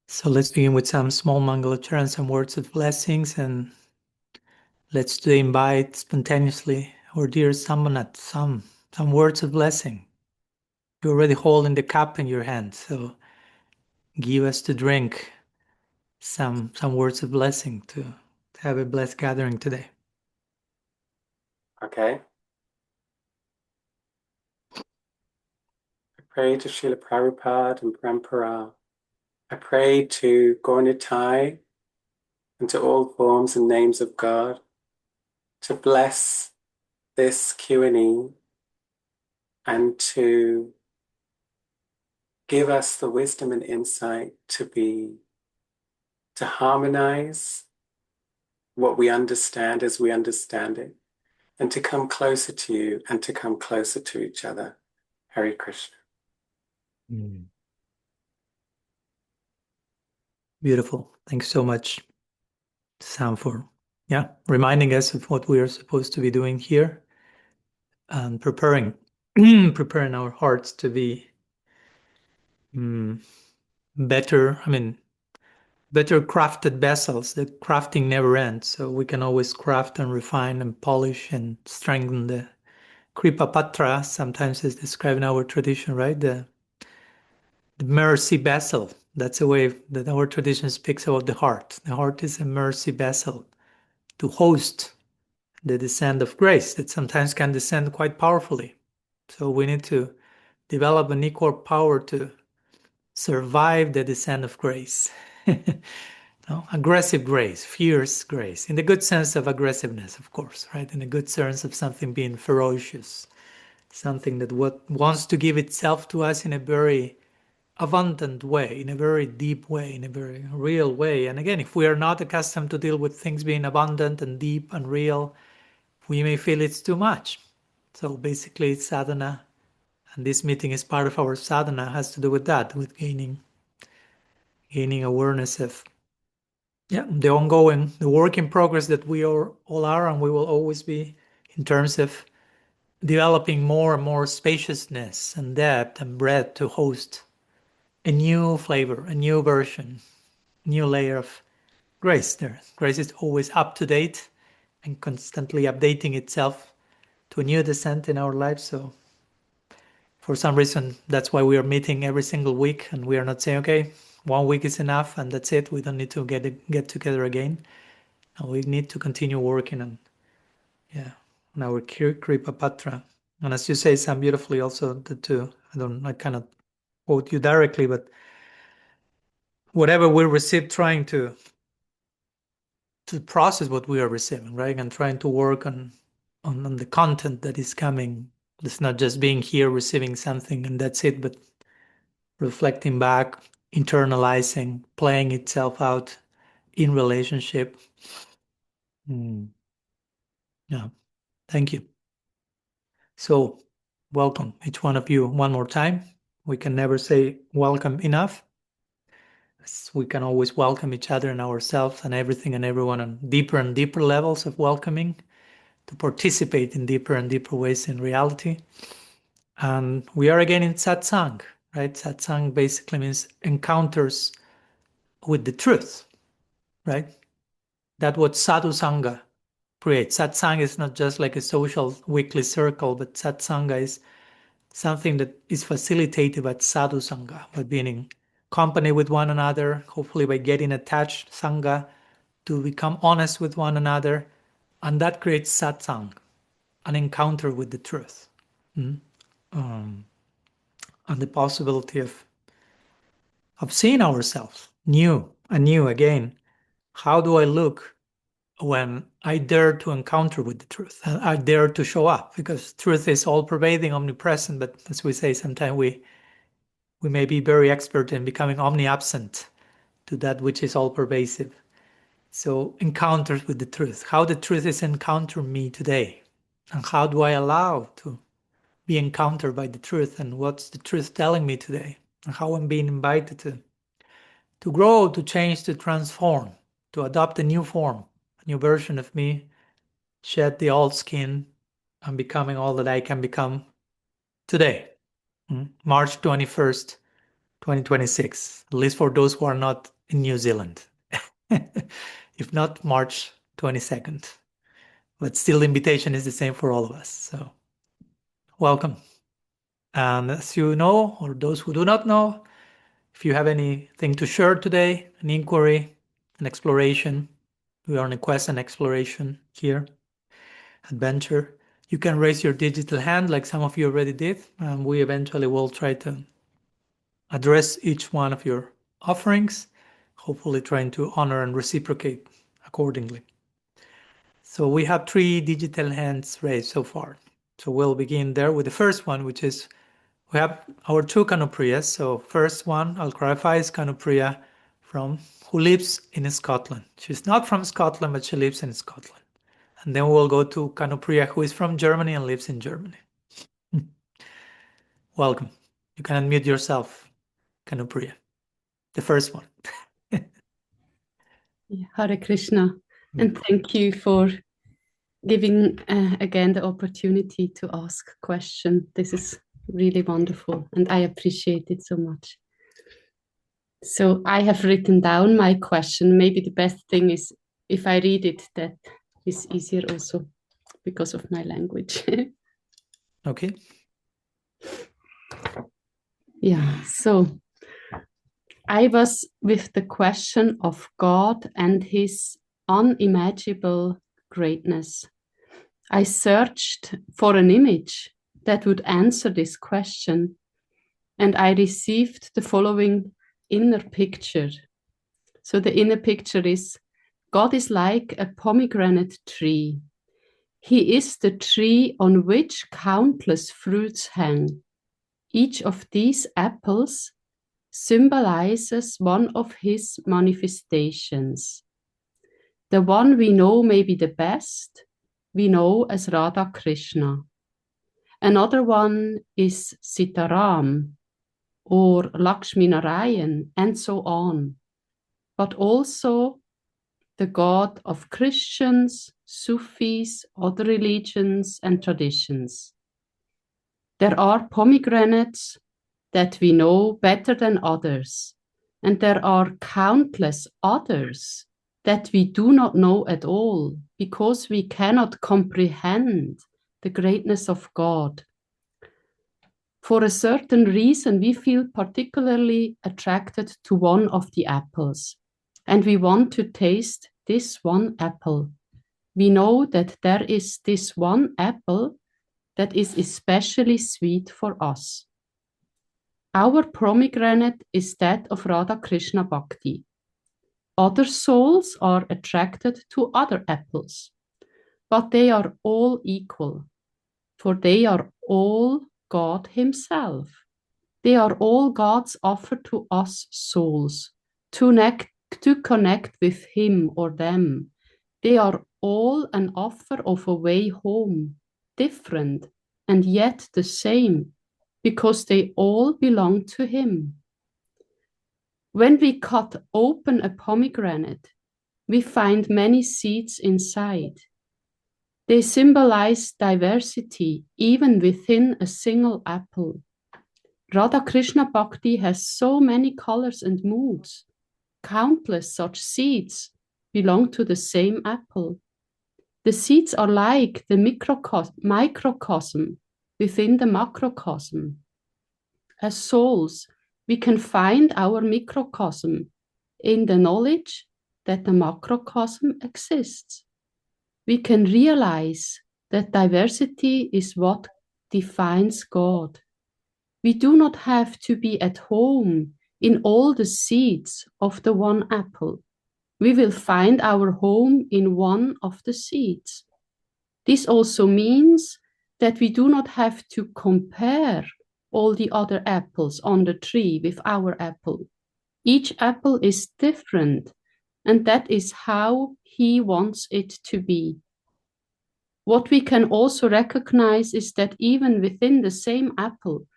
So let's begin with some small Mangalachara and some words of blessings, and let's today invite spontaneously our dear Samanat, some words of blessing. You're already holding the cup in your hand, so give us to drink some words of blessing to have a blessed gathering today. Okay. I pray to Srila Prabhupada and Parampara. I pray to Gaura and to all forms and names of God to bless this Q&E and to give us the wisdom and insight to harmonize what we understand as we understand it, and to come closer to you and to come closer to each other. Hare Krishna. Beautiful. Thanks so much, Sam, for reminding us of what we are supposed to be doing here and preparing our hearts to be better crafted vessels. The crafting never ends, so we can always craft and refine and polish and strengthen the Kripa Patra. Sometimes is described in our tradition, right? The mercy vessel. That's a way that our tradition speaks about the heart. The heart is a mercy vessel to host the descent of grace that sometimes can descend quite powerfully. So we need to develop an equal power to survive the descent of grace. No? Aggressive grace, fierce grace, in the good sense of aggressiveness, of course, right? In the good sense of something being ferocious, something that wants to give itself to us in a very abundant way, in a very deep way, in a very real way. And again, if we are not accustomed to deal with things being abundant and deep and real, we may feel it's too much. So basically, it's sadhana, and this meeting is part of our sadhana, has to do with that, with gaining awareness of the work in progress that we all are, and we will always be, in terms of developing more and more spaciousness and depth and breadth to host a new flavor, a new version, new layer of grace there. Grace is always up to date and constantly updating itself to a new descent in our lives. So for some reason, that's why we are meeting every single week, and we are not saying, okay, 1 week is enough and that's it. We don't need to get together again. And we need to continue working on our Kripa Patra. And as you say, Sam, beautifully also the two. I cannot quote you directly, but whatever we receive, trying to process what we are receiving, right? And trying to work on the content that is coming. It's not just being here, receiving something, and that's it, but reflecting back, internalizing, playing itself out in relationship. Yeah, thank you. So, welcome each one of you one more time. We can never say welcome enough. We can always welcome each other and ourselves and everything and everyone on deeper and deeper levels of welcoming, to participate in deeper and deeper ways in reality. And we are again in SATSANG, right? SATSANG basically means encounters with the truth, right? That's what Sadhu Sangha creates. Satsang is not just like a social weekly circle, but Satsanga is something that is facilitated by Sadhu Sangha, by being in company with one another, hopefully by getting attached Sangha, to become honest with one another, and that creates Satsang, an encounter with the truth. And the possibility of seeing ourselves new and new again. How do I look when I dare to encounter with the truth? I dare to show up, because truth is all pervading, omnipresent, but as we say, sometimes we may be very expert in becoming omni-absent to that which is all pervasive. So encounters with the truth, how the truth is encountering me today, and how do I allow to be encountered by the truth, and what's the truth telling me today, and how I'm being invited to grow, to change, to transform, to adopt a new form, a new version of me, shed the old skin, and becoming all that I can become today, March 21st, 2026. At least for those who are not in New Zealand. If not, March 22nd. But still, the invitation is the same for all of us. So, welcome. And as you know, or those who do not know, if you have anything to share today, an inquiry, an exploration, we are on a quest and exploration here, adventure, you can raise your digital hand like some of you already did, and we eventually will try to address each one of your offerings, hopefully trying to honor and reciprocate accordingly. So we have 3 digital hands raised so far. So we'll begin there with the first one, which is, we have our 2 Kanupriyas. So first one, I'll clarify, is Kanupriya who lives in Scotland. She's not from Scotland, but she lives in Scotland. And then we'll go to Kanupriya, who is from Germany and lives in Germany. Welcome. You can unmute yourself, Kanupriya. The first one. Hare Krishna. And thank you for giving again the opportunity to ask a question. This is really wonderful and I appreciate it so much. So I have written down my question. Maybe the best thing is if I read it, that is easier also because of my language. Okay. Yeah, so I was with the question of God and his unimaginable greatness. I searched for an image that would answer this question, and I received the following inner picture. So the inner picture is, God is like a pomegranate tree. He is the tree on which countless fruits hang. Each of these apples symbolizes one of his manifestations. The one we know may be the best, we know as Radha Krishna. Another one is Sitaram or Lakshmi Narayan and so on, but also the God of Christians, Sufis, other religions and traditions. There are pomegranates that we know better than others, and there are countless others that we do not know at all because we cannot comprehend the greatness of God. For a certain reason, we feel particularly attracted to one of the apples, and we want to taste this one apple. We know that there is this one apple that is especially sweet for us. Our pomegranate is that of Radha Krishna-bhakti. Other souls are attracted to other apples, but they are all equal, for they are all God himself. They are all God's offer to us souls to connect with him or them. They are all an offer of a way home, different and yet the same, because they all belong to him. When we cut open a pomegranate, we find many seeds inside. They symbolize diversity even within a single apple. Radha Krishna-bhakti has so many colors and moods. Countless such seeds belong to the same apple. The seeds are like the microcosm within the macrocosm. As souls, we can find our microcosm in the knowledge that the macrocosm exists. We can realize that diversity is what defines God. We do not have to be at home in all the seeds of the one apple. We will find our home in one of the seeds. This also means that we do not have to compare all the other apples on the tree with our apple. Each apple is different, and that is how he wants it to be. What we can also recognize is that even within the same apple,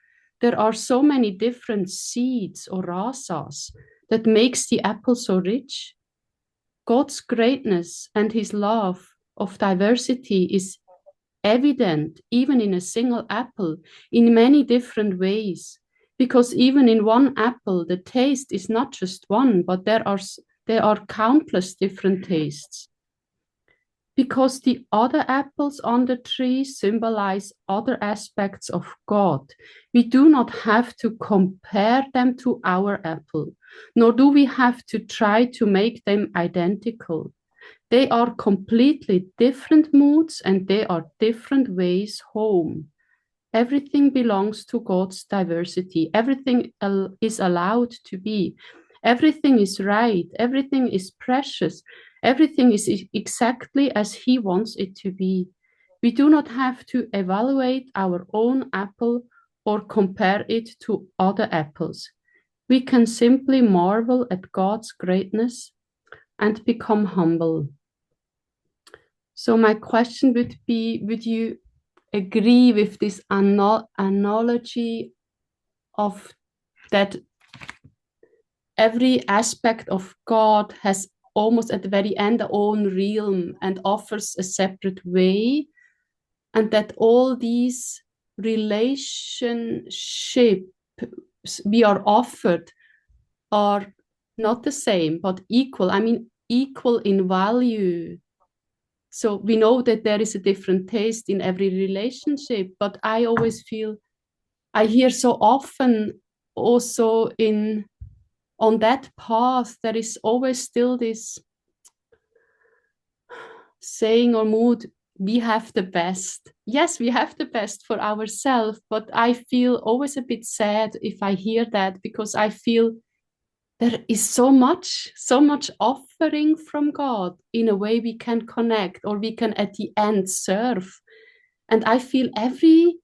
there are so many different seeds or rasas that makes the apple so rich. God's greatness and his love of diversity is evident even in a single apple in many different ways. Because even in one apple, the taste is not just one, but there are countless different tastes. Because the other apples on the tree symbolize other aspects of God. We do not have to compare them to our apple, nor do we have to try to make them identical. They are completely different moods and they are different ways home. Everything belongs to God's diversity. Everything is allowed to be. Everything is right. Everything is precious. Everything is exactly as He wants it to be. We do not have to evaluate our own apple or compare it to other apples. We can simply marvel at God's greatness and become humble. So my question would be, would you agree with this analogy of that every aspect of God has almost at the very end their own realm and offers a separate way, and that all these relationships we are offered are not the same but equal. I mean, equal in value. So we know that there is a different taste in every relationship, but I always feel, I hear so often also on that path, there is always still this saying or mood, we have the best. Yes, we have the best for ourselves, but I feel always a bit sad if I hear that, because I feel there is so much offering from God. In a way we can connect, or we can at the end serve. And I feel every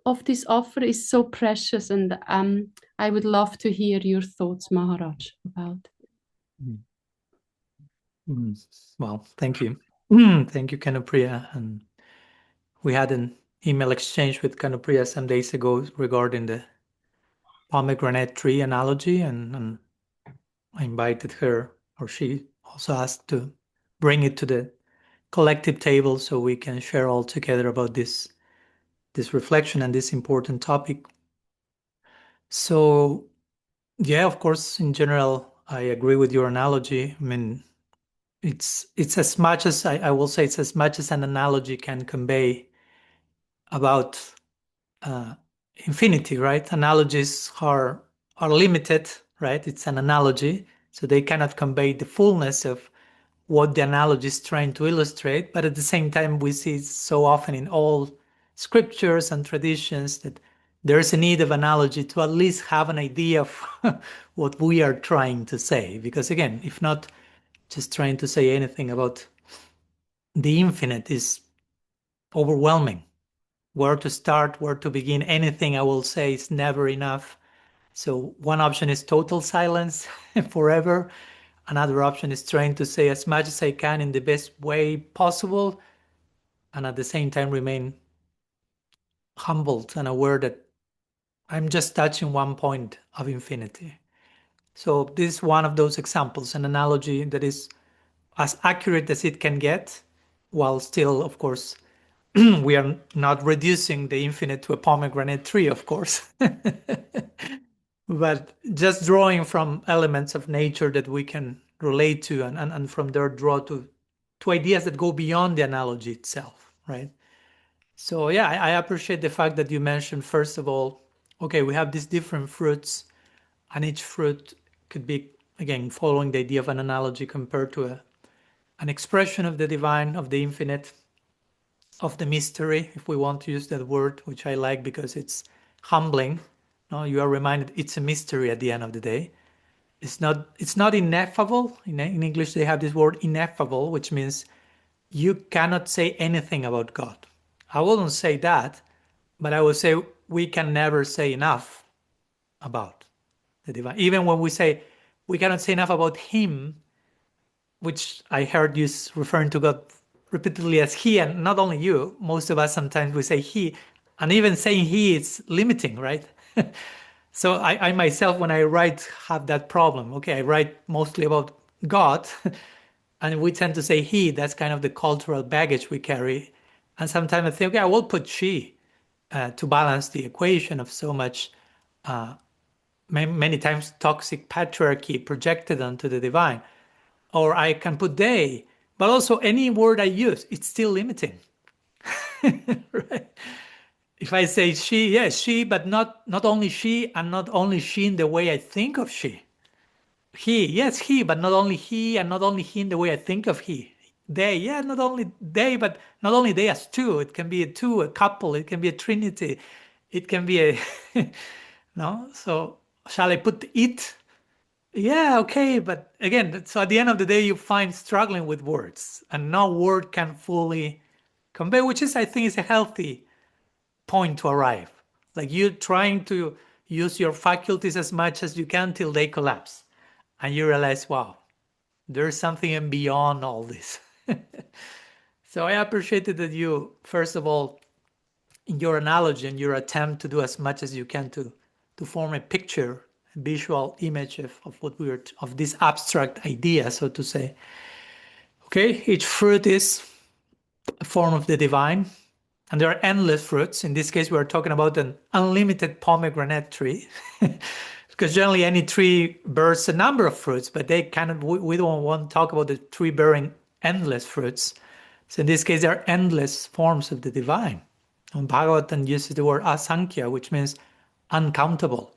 of this offer is so precious. And I would love to hear your thoughts, Maharaj, about. Well, thank you. Thank you, Kanupriya. And we had an email exchange with Kanupriya some days ago regarding the pomegranate tree analogy, and I invited her, or she also asked to bring it to the collective table so we can share all together about this reflection and this important topic. So, yeah, of course, in general, I agree with your analogy. I mean, it's as much as I will say, it's as much as an analogy can convey about infinity, right? Analogies are limited, right? It's an analogy, so they cannot convey the fullness of what the analogy is trying to illustrate. But at the same time, we see so often in all scriptures and traditions that there is a need of analogy to at least have an idea of what we are trying to say. Because again, if not just trying to say anything about the infinite is overwhelming. Where to start, where to begin, anything I will say is never enough. So one option is total silence forever. Another option is trying to say as much as I can in the best way possible, and at the same time remain humbled and aware that I'm just touching one point of infinity. So this is one of those examples, an analogy that is as accurate as it can get, while still, of course, we are not reducing the infinite to a pomegranate tree, of course. But just drawing from elements of nature that we can relate to, and from there draw to ideas that go beyond the analogy itself, right? So yeah, I appreciate the fact that you mentioned, first of all, okay, we have these different fruits, and each fruit could be, again, following the idea of an analogy compared to an expression of the divine, of the infinite, of the mystery, if we want to use that word, which I like because it's humbling. No, you are reminded it's a mystery at the end of the day. It's not ineffable. In English, they have this word ineffable, which means you cannot say anything about God. I wouldn't say that, but I would say we can never say enough about the divine. Even when we say we cannot say enough about Him, which I heard you referring to God repeatedly as He, and not only you, most of us sometimes we say He, and even saying He is limiting, right? So I myself, when I write, have that problem. Okay, I write mostly about God, and we tend to say He. That's kind of the cultural baggage we carry. And sometimes I think, okay, I will put she. to balance the equation of so much, many times toxic patriarchy projected onto the divine. Or I can put they, but also any word I use, it's still limiting. Right? If I say she, yes, she, but not only she, and not only she in the way I think of she. He, yes, he, but not only he, and not only he in the way I think of he. They, yeah, not only they, but not only they as two. It can be a two, a couple. It can be a trinity. It can be a no. So shall I put it? Yeah, okay, but again, so at the end of the day, you find struggling with words, and no word can fully convey, which is, I think, is a healthy point to arrive. Like you're trying to use your faculties as much as you can till they collapse, and you realize, wow, there's something beyond all this. So I appreciated that you, first of all, in your analogy and your attempt to do as much as you can to form a picture, a visual image of what we were, of this abstract idea, so to say. Okay, each fruit is a form of the divine, and there are endless fruits. In this case, we are talking about an unlimited pomegranate tree, because generally any tree bears a number of fruits, but they kind of, we don't want to talk about the tree bearing endless fruits. So in this case, there are endless forms of the divine. And Bhagavatam uses the word asankhya, which means uncountable.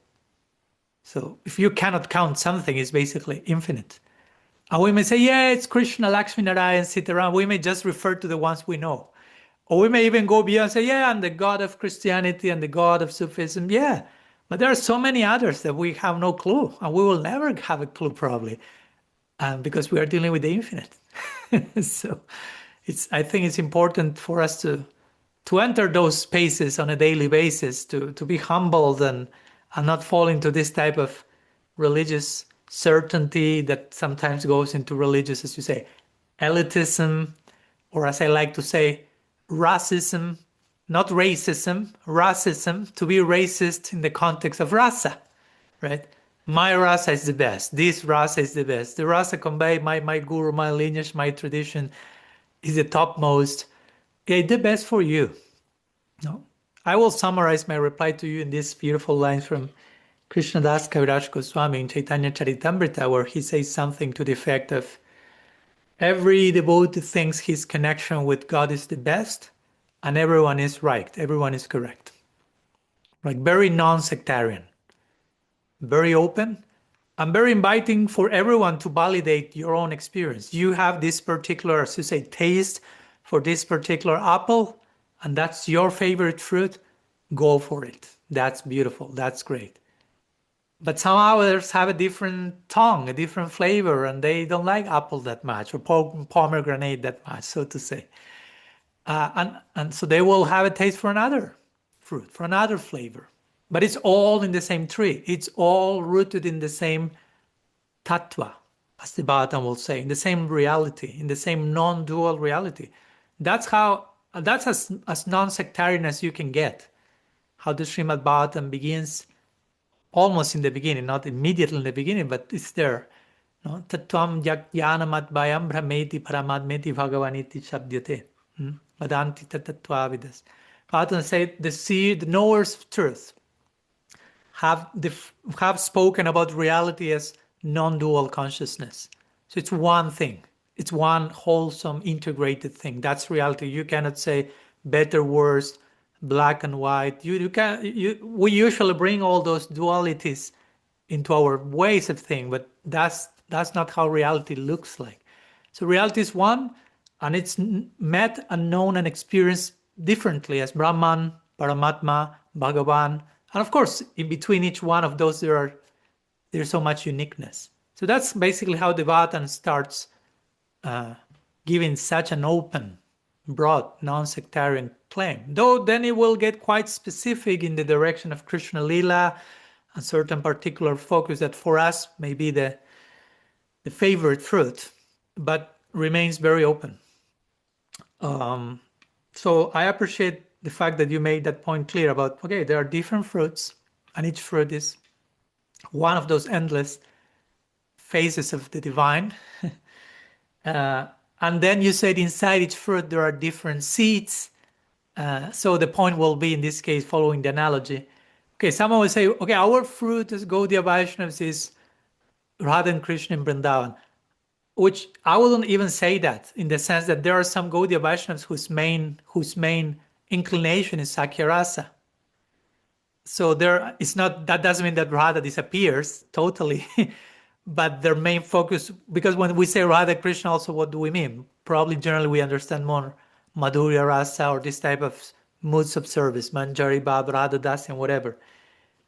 So if you cannot count something, it's basically infinite. And we may say, yeah, it's Krishna, Lakshmi, Narayan, Sitaram. We may just refer to the ones we know. Or we may even go beyond and say, yeah, I'm the God of Christianity and the God of Sufism. Yeah, but there are so many others that we have no clue. And we will never have a clue probably, because we are dealing with the infinite. So I think it's important for us to enter those spaces on a daily basis, to be humbled and not fall into this type of religious certainty that sometimes goes into religious, as you say, elitism, or as I like to say, racism, not racism, racism, to be racist in the context of rasa, right? My rasa is the best. This rasa is the best. The rasa convey my guru, my lineage, my tradition is the topmost. Yeah, the best for you. No, I will summarize my reply to you in these beautiful lines from Krishnadas Kaviraj Goswami in Chaitanya Charitamrita, where he says something to the effect of, every devotee thinks his connection with God is the best, and everyone is right, everyone is correct. Like very non-sectarian, very open, and very inviting for everyone to validate your own experience. You have this particular, as you say, taste for this particular apple, and that's your favorite fruit, go for it. That's beautiful, that's great. But some others have a different tongue, a different flavor, and they don't like apple that much, or pomegranate that much, so to say. And so they will have a taste for another fruit, for another flavor. But it's all in the same tree. It's all rooted in the same tattva, as the Bhagavatam will say, in the same reality, in the same non-dual reality. That's as non-sectarian as you can get. How the Srimad Bhagavatam begins almost in the beginning, not immediately in the beginning, but it's there. No? Tattvam jnanamat bhayam brahmeti paramadmeti bhagavaniti shabdyate. Vadanti tattvavidas. Bhagavatam said, the knowers of truth have spoken about reality as non-dual consciousness. So it's one thing. It's one wholesome, integrated thing. That's reality. You cannot say better, worse, black and white. We usually bring all those dualities into our ways of thinking, but that's not how reality looks like. So reality is one, and it's met and known and experienced differently as Brahman, Paramatma, Bhagavan, and of course, in between each one of those, there's so much uniqueness. So that's basically how the Bhagavatam starts giving such an open, broad, non-sectarian claim. Though then it will get quite specific in the direction of Krishna Lila, a certain particular focus that for us may be the favorite fruit, but remains very open. So I appreciate the fact that you made that point clear about, okay, there are different fruits, and each fruit is one of those endless phases of the divine. And then you said inside each fruit there are different seeds, So the point will be, in this case, following the analogy. Okay, someone will say, okay, our fruit as Gaudiya Vaishnavas is Radha and Krishna in Vrindavan, which I wouldn't even say that, in the sense that there are some Gaudiya Vaishnavas whose main inclination is Sakyarasa. So that doesn't mean that Radha disappears totally, but their main focus, because when we say Radha Krishna, also what do we mean? Probably generally we understand more Madhurya Rasa or this type of moods of service, Manjari Bhav, Radha Das, and whatever.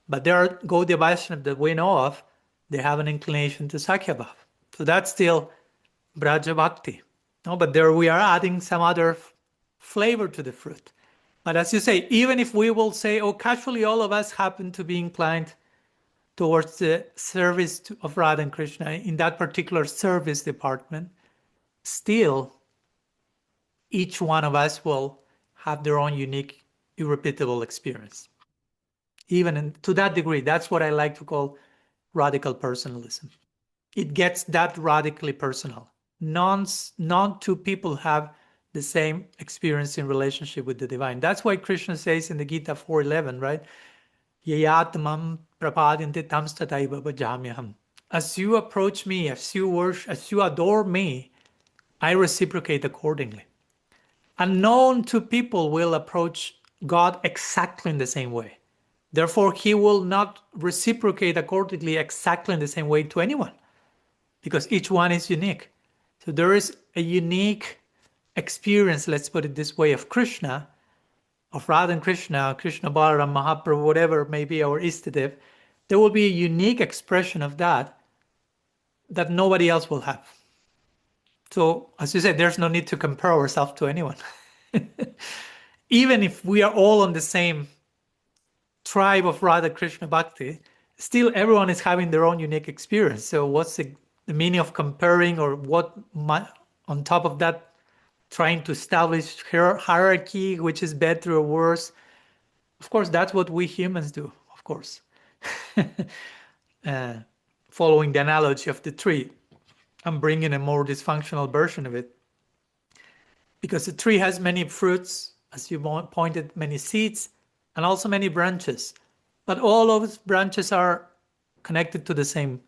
But there are Gaudiya Vaishnavas that we know of, they have an inclination to Sakya Bhav. So that's still Braja Bhakti. No, but there we are adding some other flavor to the fruit. But as you say, even if we will say, oh, casually all of us happen to be inclined towards the service of Radha and Krishna in that particular service department, still each one of us will have their own unique, irrepeatable experience. Even to that degree, that's what I like to call radical personalism. It gets that radically personal. Non two people have the same experience in relationship with the divine. That's why Krishna says in the Gita 4:11, right? Yayatmam prapadinte tam stataiva bhajamyaham. As you approach me, as you worship, as you adore me, I reciprocate accordingly. Unknown two people will approach God exactly in the same way. Therefore, he will not reciprocate accordingly exactly in the same way to anyone, because each one is unique. So there is a unique experience, let's put it this way, of Krishna, of Radha and Krishna, Krishna Balaram, Mahaprabhu, whatever may be our Istadev. There will be a unique expression of that nobody else will have. So, as you said, there's no need to compare ourselves to anyone. Even if we are all on the same tribe of Radha Krishna Bhakti, still everyone is having their own unique experience. So what's the meaning of comparing, or what on top of that, trying to establish hierarchy, which is better or worse? Of course, that's what we humans do, of course. Following the analogy of the tree, I'm bringing a more dysfunctional version of it. Because the tree has many fruits, as you pointed, many seeds, and also many branches. But all of its branches are connected to the same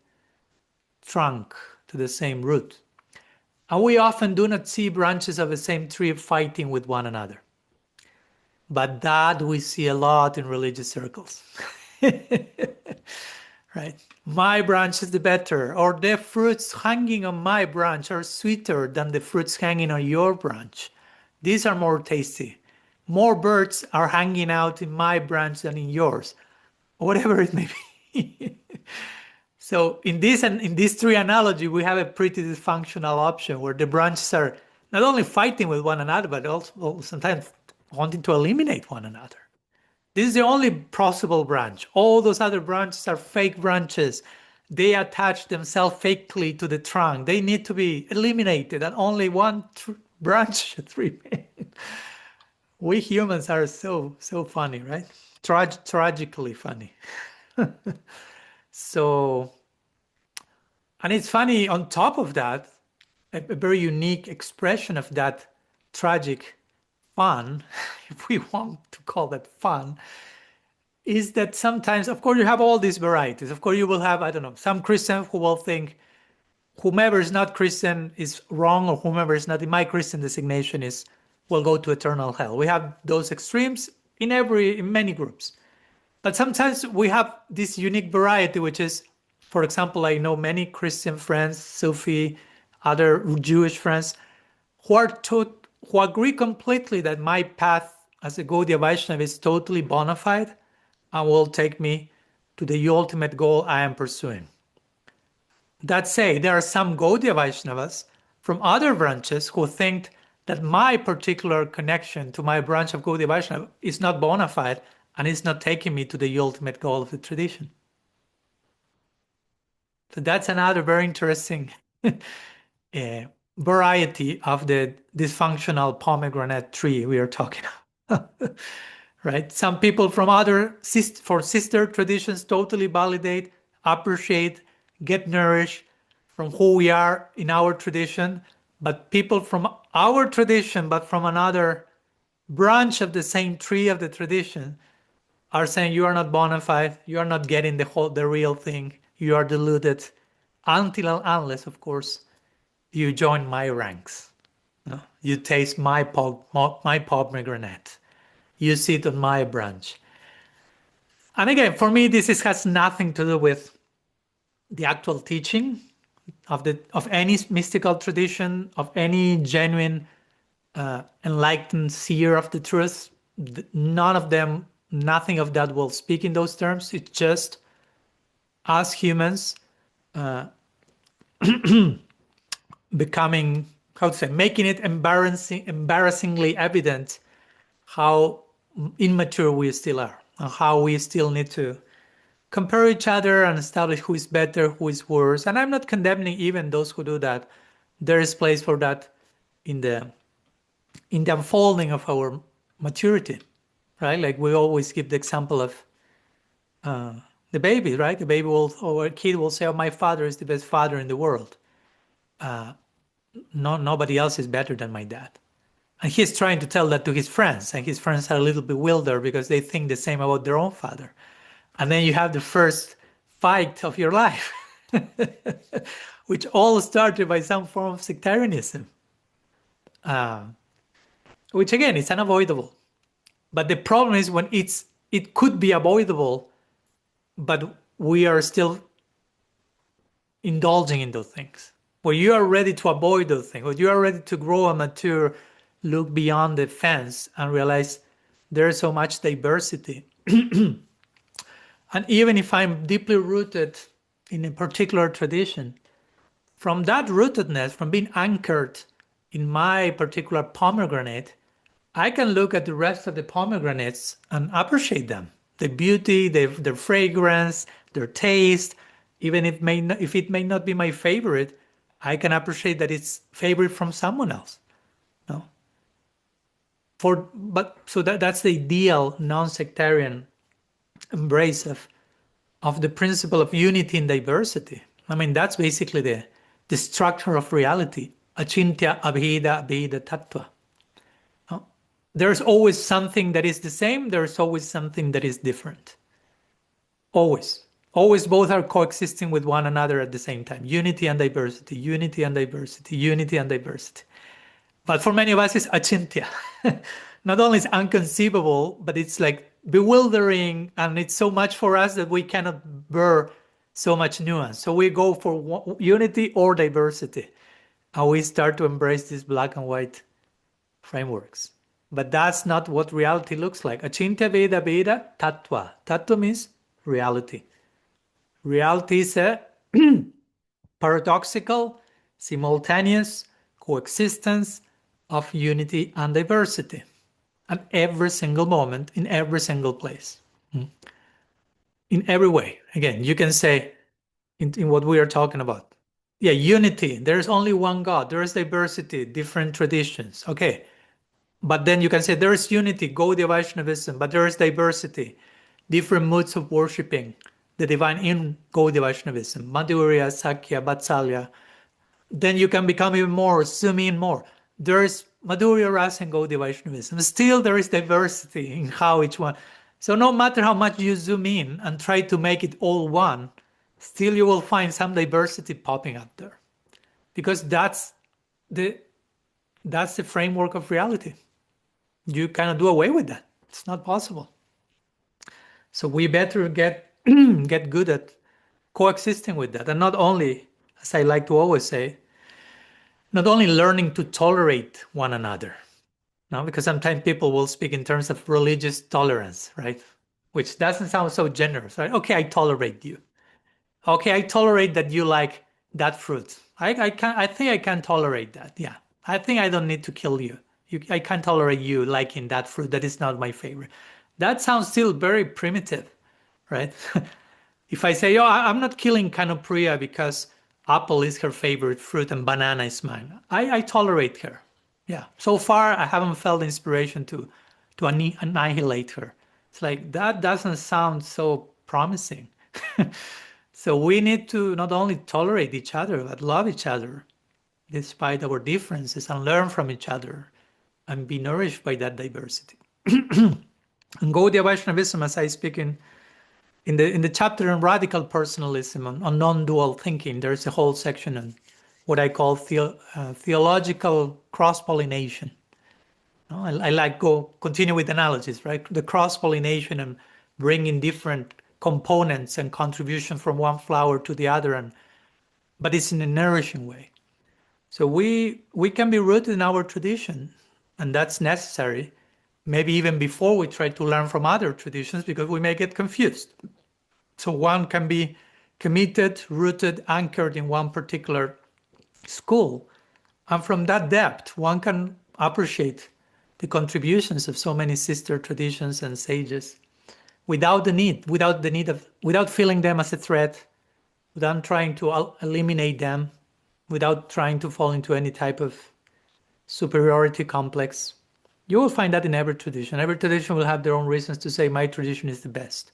trunk, to the same root. And we often do not see branches of the same tree fighting with one another. But that we see a lot in religious circles. Right? My branch is the better, or the fruits hanging on my branch are sweeter than the fruits hanging on your branch. These are more tasty. More birds are hanging out in my branch than in yours. Whatever it may be. So in this tree analogy, we have a pretty dysfunctional option where the branches are not only fighting with one another, but also sometimes wanting to eliminate one another. This is the only possible branch. All those other branches are fake branches. They attach themselves fakely to the trunk. They need to be eliminated, and only one branch should remain. We humans are so funny, right? Tragically funny. So, and it's funny, on top of that, a very unique expression of that tragic fun, if we want to call that fun, is that sometimes, of course, you have all these varieties. Of course, you will have, I don't know, some Christians who will think whomever is not Christian is wrong, or whomever is not in my Christian designation will go to eternal hell. We have those extremes in many groups. But sometimes we have this unique variety, which is, for example, I know many Christian friends, Sufi, other Jewish friends, who agree completely that my path as a Gaudiya Vaishnava is totally bona fide and will take me to the ultimate goal I am pursuing. That say, there are some Gaudiya Vaishnavas from other branches who think that my particular connection to my branch of Gaudiya Vaishnava is not bona fide and is not taking me to the ultimate goal of the tradition. So that's another very interesting variety of the dysfunctional pomegranate tree we are talking about. Right? Some people from other sister traditions totally validate, appreciate, get nourished from who we are in our tradition, but people from our tradition, but from another branch of the same tree of the tradition are saying you are not bona fide, you are not getting the real thing, you are deluded, until and unless, of course, you join my ranks. No? You taste my pomegranate. You sit on my branch. And again, for me, has nothing to do with the actual teaching of any mystical tradition, of any genuine enlightened seer of the truth. None of them, nothing of that will speak in those terms. It's just us humans becoming, how to say, making it embarrassingly evident how immature we still are, and how we still need to compare each other and establish who is better, who is worse. And I'm not condemning even those who do that. There is place for that in the unfolding of our maturity, right? Like we always give the example of the baby, right? The baby or a kid will say, "Oh, my father is the best father in the world. Nobody else is better than my dad." And he's trying to tell that to his friends, and his friends are a little bewildered because they think the same about their own father. And then you have the first fight of your life, which all started by some form of sectarianism, which again is unavoidable. But the problem is when it could be avoidable, but we are still indulging in those things. Where you are ready to avoid those things, where you are ready to grow and mature, look beyond the fence and realize there is so much diversity. And even if I'm deeply rooted in a particular tradition, from that rootedness, from being anchored in my particular pomegranate, I can look at the rest of the pomegranates and appreciate them. The beauty, their fragrance, their taste, even if it may not be my favorite, I can appreciate that it's favorite from someone else. No? So that's the ideal non-sectarian embrace of the principle of unity in diversity. I mean, that's basically the structure of reality. Achintya abheda abheda tattva. There's always something that is the same, there's always something that is different. Always. Always both are coexisting with one another at the same time. Unity and diversity, unity and diversity, unity and diversity. But for many of us, it's achintya. Not only is unconceivable, but it's like bewildering, and it's so much for us that we cannot bear so much nuance. So we go for unity or diversity, and we start to embrace these black and white frameworks. But that's not what reality looks like. Achintya veda veda tattva. Tattva means reality. Reality is a paradoxical, simultaneous coexistence of unity and diversity at every single moment, in every single place, in every way. Again, you can say in what we are talking about, yeah, unity, there's only one God, there is diversity, different traditions, okay, but then you can say there is unity, Gaudiya Vaishnavism, but there is diversity, different modes of worshipping the divine in Gaudiya Vaishnavism, Madhurya, Sakya, Vatsalya. Then you can become even more, zoom in more. There is Madhurya Rasa and Gaudiya Vaishnavism. Still, there is diversity in how each one. So no matter how much you zoom in and try to make it all one, still you will find some diversity popping up there, because that's the framework of reality. You cannot do away with that. It's not possible. So we better get good at coexisting with that, and not only, as I like to always say, not only learning to tolerate one another, no, because sometimes people will speak in terms of religious tolerance, right? Which doesn't sound so generous, right? Okay, I tolerate you. Okay, I tolerate that you like that fruit. I think I can tolerate that. Yeah, I think I don't need to kill you. I can tolerate you liking that fruit that is not my favorite. That sounds still very primitive, right? If I say, oh, I'm not killing Kanopriya because apple is her favorite fruit and banana is mine, I tolerate her. Yeah, so far I haven't felt inspiration to annihilate her. It's like, that doesn't sound so promising. So we need to not only tolerate each other, but love each other despite our differences, and learn from each other and be nourished by that diversity. And Gaudiya Vaishnavism, as I speak in the chapter on radical personalism, on non-dual thinking, there's a whole section on what I call theological cross-pollination. I like continue with analogies, right? The cross-pollination and bringing different components and contribution from one flower to the other, but it's in a nourishing way. So we can be rooted in our tradition, and that's necessary, maybe even before we try to learn from other traditions, because we may get confused. So one can be committed, rooted, anchored in one particular school, and from that depth, one can appreciate the contributions of so many sister traditions and sages without feeling them as a threat, without trying to eliminate them, without trying to fall into any type of superiority complex. You will find that in every tradition. Every tradition will have their own reasons to say, my tradition is the best.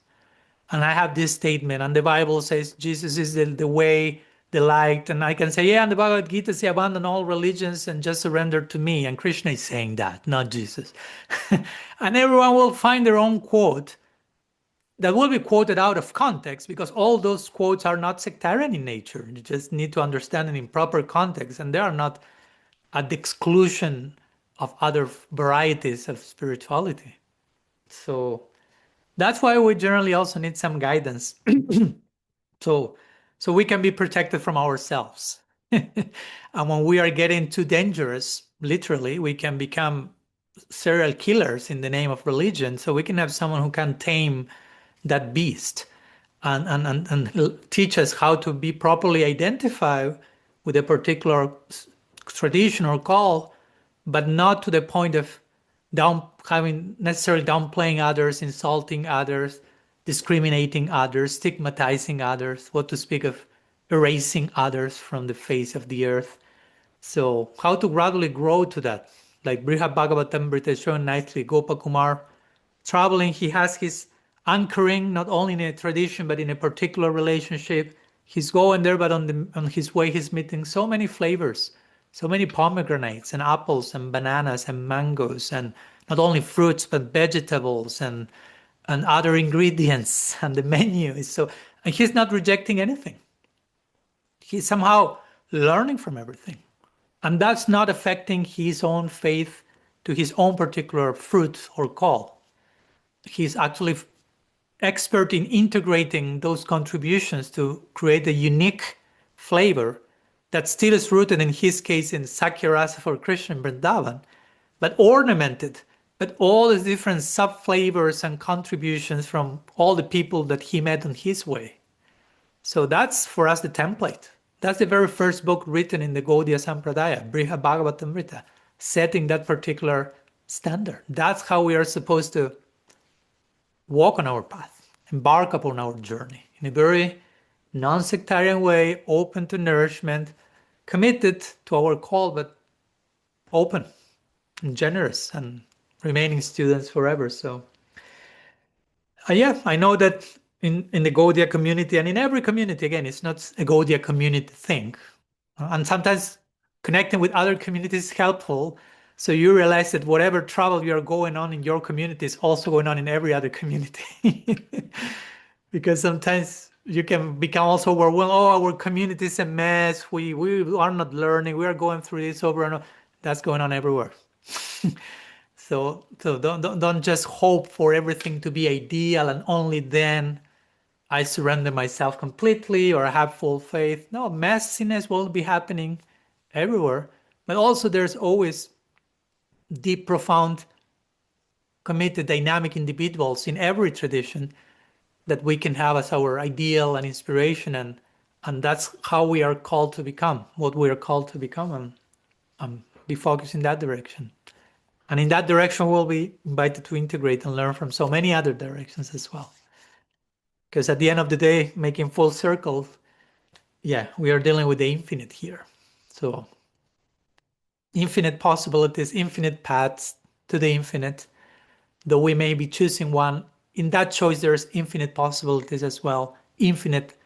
And I have this statement, and the Bible says Jesus is the way, the light, and I can say, yeah, and the Bhagavad Gita says, abandon all religions and just surrender to me. And Krishna is saying that, not Jesus. And everyone will find their own quote that will be quoted out of context, because all those quotes are not sectarian in nature. You just need to understand it in proper context, and they are not at the exclusion of other varieties of spirituality. So that's why we generally also need some guidance. So we can be protected from ourselves. And when we are getting too dangerous, literally, we can become serial killers in the name of religion. So we can have someone who can tame that beast and teach us how to be properly identified with a particular tradition or call, but not to the point of necessarily downplaying others, insulting others, discriminating others, stigmatizing others, what to speak of erasing others from the face of the earth. So how to gradually grow to that. Like Brihad Bhagavatam is shown nicely, Gopakumar traveling, he has his anchoring not only in a tradition but in a particular relationship. He's going there, but on his way he's meeting so many flavors, so many pomegranates and apples and bananas and mangoes, and not only fruits but vegetables and other ingredients, and the menu is so, and he's not rejecting anything. He's somehow learning from everything, and that's not affecting his own faith to his own particular fruit or call. He's actually expert in integrating those contributions to create a unique flavor that still is rooted, in his case, in Sakya Rasa for Krishna and Vrindavan, but ornamented, but all the different sub-flavors and contributions from all the people that he met on his way. So that's, for us, the template. That's the very first book written in the Gaudiya Sampradaya, Brihad Bhagavatamrita, setting that particular standard. That's how we are supposed to walk on our path, embark upon our journey in a very non-sectarian way, open to nourishment, committed to our call, but open and generous and remaining students forever. So yeah, I know that in the Gaudiya community and in every community, again, it's not a Gaudiya community thing. And sometimes connecting with other communities is helpful. So you realize that whatever trouble you are going on in your community is also going on in every other community. Because sometimes you can become also overwhelmed. Oh, our community is a mess. We are not learning. We are going through this over and over. That's going on everywhere. So don't just hope for everything to be ideal and only then I surrender myself completely or have full faith. No, messiness will be happening everywhere. But also there's always deep, profound, committed, dynamic individuals in every tradition that we can have as our ideal and inspiration, and that's how we are called to become, what we are called to become, and be focused in that direction. And in that direction, we'll be invited to integrate and learn from so many other directions as well. Because at the end of the day, making full circle, yeah, we are dealing with the infinite here. So infinite possibilities, infinite paths to the infinite, though we may be choosing one. In that choice, there's infinite possibilities as well, infinite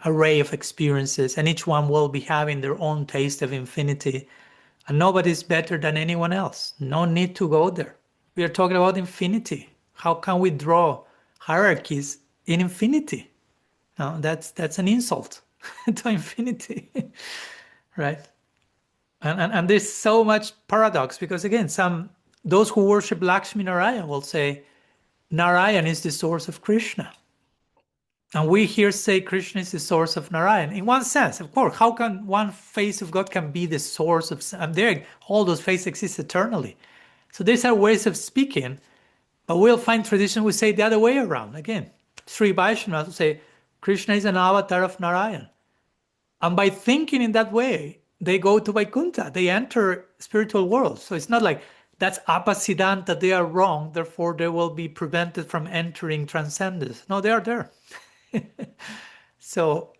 array of experiences, and each one will be having their own taste of infinity And nobody's better than anyone else. No need to go there. We are talking about infinity. How can we draw hierarchies in infinity? No, that's an insult to infinity, right? And there's so much paradox because again, those who worship Lakshmi Narayan will say Narayan is the source of Krishna. And we here say Krishna is the source of Narayan. In one sense, of course, how can one face of God can be the source of, and there all those faces exist eternally. So these are ways of speaking, but we'll find tradition we say the other way around. Again, Sri Vaishnavas will say Krishna is an avatar of Narayan. And by thinking in that way, they go to Vaikuntha, they enter spiritual world. So it's not like that's apasiddhanta, they are wrong, therefore they will be prevented from entering transcendence. No, they are there. So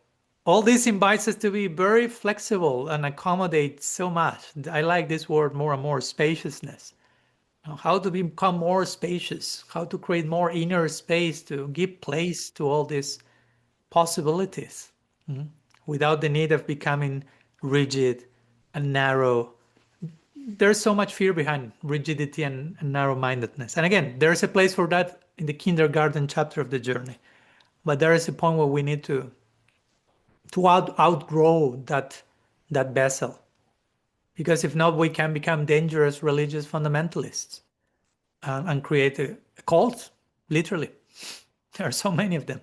all this invites us to be very flexible and accommodate so much. I like this word more and more, spaciousness. How to become more spacious, how to create more inner space to give place to all these possibilities without the need of becoming rigid and narrow. There's so much fear behind rigidity and narrow-mindedness. And again, there's a place for that in the kindergarten chapter of the journey. But there is a point where we need to outgrow that vessel. Because if not, we can become dangerous religious fundamentalists and create a cult, literally. There are so many of them.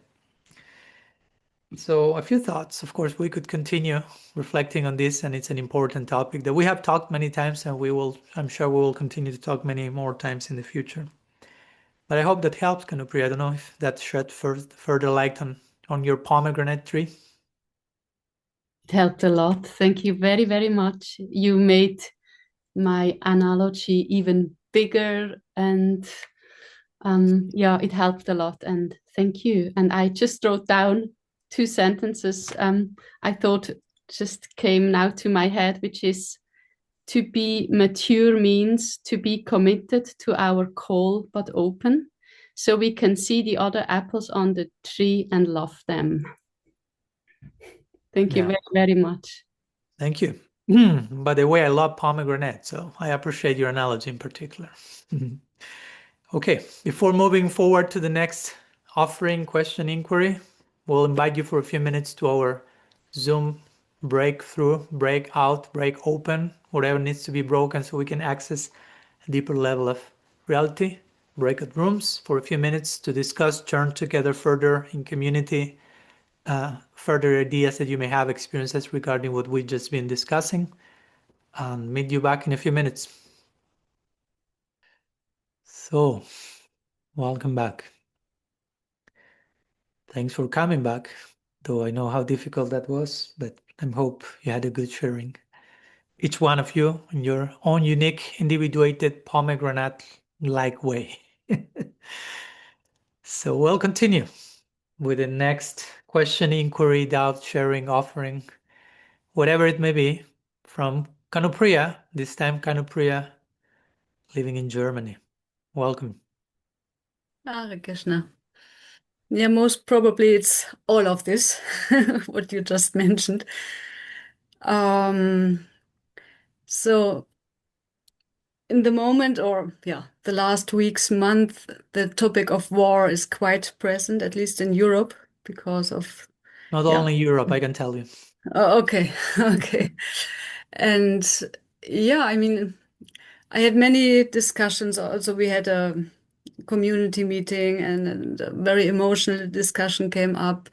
So a few thoughts. Of course, we could continue reflecting on this, and it's an important topic that we have talked many times, and I'm sure we will continue to talk many more times in the future. But I hope that helps, Kanupriya. I don't know if that shed further light on your pomegranate tree. It helped a lot. Thank you very, very much. You made my analogy even bigger, and yeah, it helped a lot. And thank you. And I just wrote down 2 sentences I thought just came now to my head, which is to be mature means to be committed to our call but open, so we can see the other apples on the tree and love them. Thank you very, very much. Thank you. By the way, I love pomegranate, so I appreciate your analogy in particular. Okay, before moving forward to the next offering, question, inquiry, we'll invite you for a few minutes to our Zoom breakthrough, break out, break open, whatever needs to be broken so we can access a deeper level of reality. Breakout rooms for a few minutes to discuss, turn together further in community, further ideas that you may have, experiences regarding what we've just been discussing. And meet you back in a few minutes. So, welcome back. Thanks for coming back, though I know how difficult that was, but I hope you had a good sharing. Each one of you in your own unique, individuated, pomegranate-like way. So we'll continue with the next question, inquiry, doubt, sharing, offering, whatever it may be, from Kanupriya, this time Kanupriya, living in Germany. Welcome. Hare Krishna. Yeah, most probably it's all of this, what you just mentioned. So in the moment, or yeah, the last weeks, month, the topic of war is quite present, at least in Europe, because of... Not only Europe, I can tell you. Oh, okay, okay. And yeah, I mean, I had many discussions. Also, we had a community meeting and a very emotional discussion came up.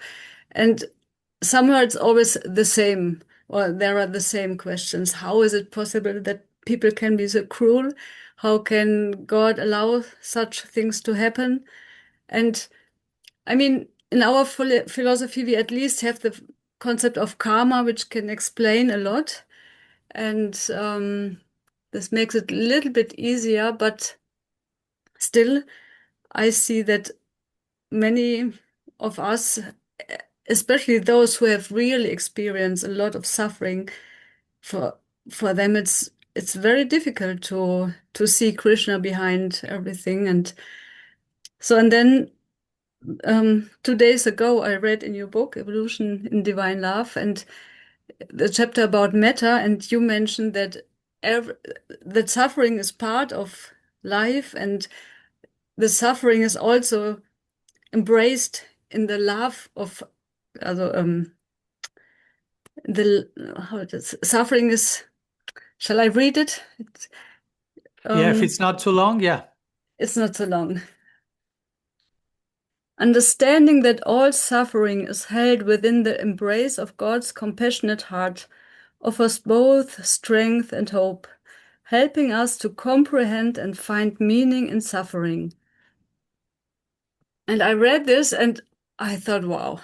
And somewhere it's always the same, or there are the same questions. How is it possible that people can be so cruel? How can God allow such things to happen? And I mean, in our philosophy, we at least have the concept of karma, which can explain a lot. And this makes it a little bit easier, but still, I see that many of us, especially those who have really experienced a lot of suffering, for them it's very difficult to see Krishna behind everything. And so, and then 2 days ago, I read in your book, Evolution in Divine Love, and the chapter about metta, and you mentioned that that suffering is part of life, and the suffering is also embraced in the love of suffering is. Shall I read it? Yeah, if it's not too long, yeah. It's not so long. Understanding that all suffering is held within the embrace of God's compassionate heart offers both strength and hope, helping us to comprehend and find meaning in suffering. And I read this and I thought, wow,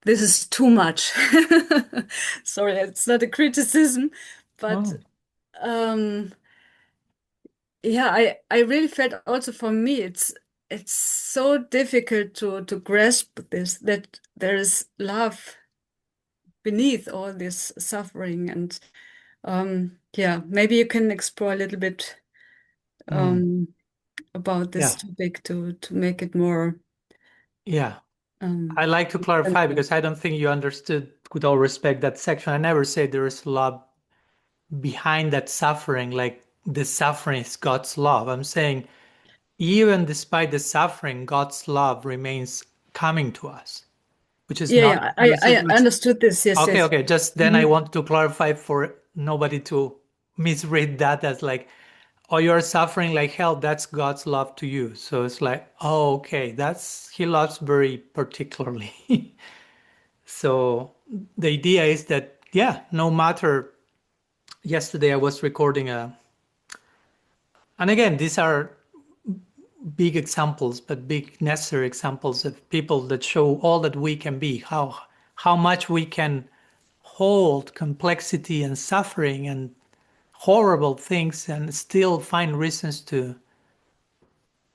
this is too much. Sorry, it's not a criticism, but yeah, I really felt also for me it's so difficult to grasp this, that there is love beneath all this suffering. And yeah, maybe you can explore a little bit about this topic to make it more. Yeah. I like to clarify because I don't think you understood, with all respect, that section. I never said there is love behind that suffering, like the suffering is God's love. I'm saying even despite the suffering, God's love remains coming to us, which is not. I understood this. Yes. Okay, yes. okay. Just then I want to clarify for nobody to misread that as like, oh, you're suffering like hell. That's God's love to you. So it's like, oh, okay, He loves very particularly. So the idea is that, yeah, no matter. Yesterday I was recording and again, these are big examples, but big necessary examples of people that show all that we can be, how much we can hold complexity and suffering and horrible things and still find reasons to.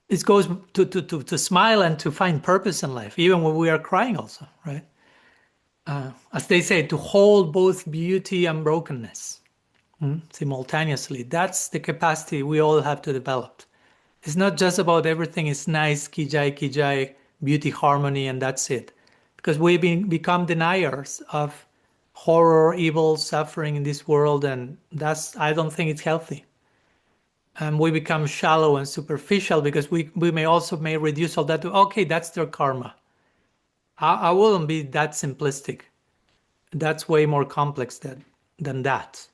It goes to smile and to find purpose in life, even when we are crying also, right? As they say, to hold both beauty and brokenness simultaneously. That's the capacity we all have to develop. It's not just about everything is nice, kijai, beauty, harmony, and that's it. Because we've become deniers of horror, evil, suffering in this world, and I don't think it's healthy. And we become shallow and superficial because we may reduce all that to, okay, that's their karma. I wouldn't be that simplistic. That's way more complex than that.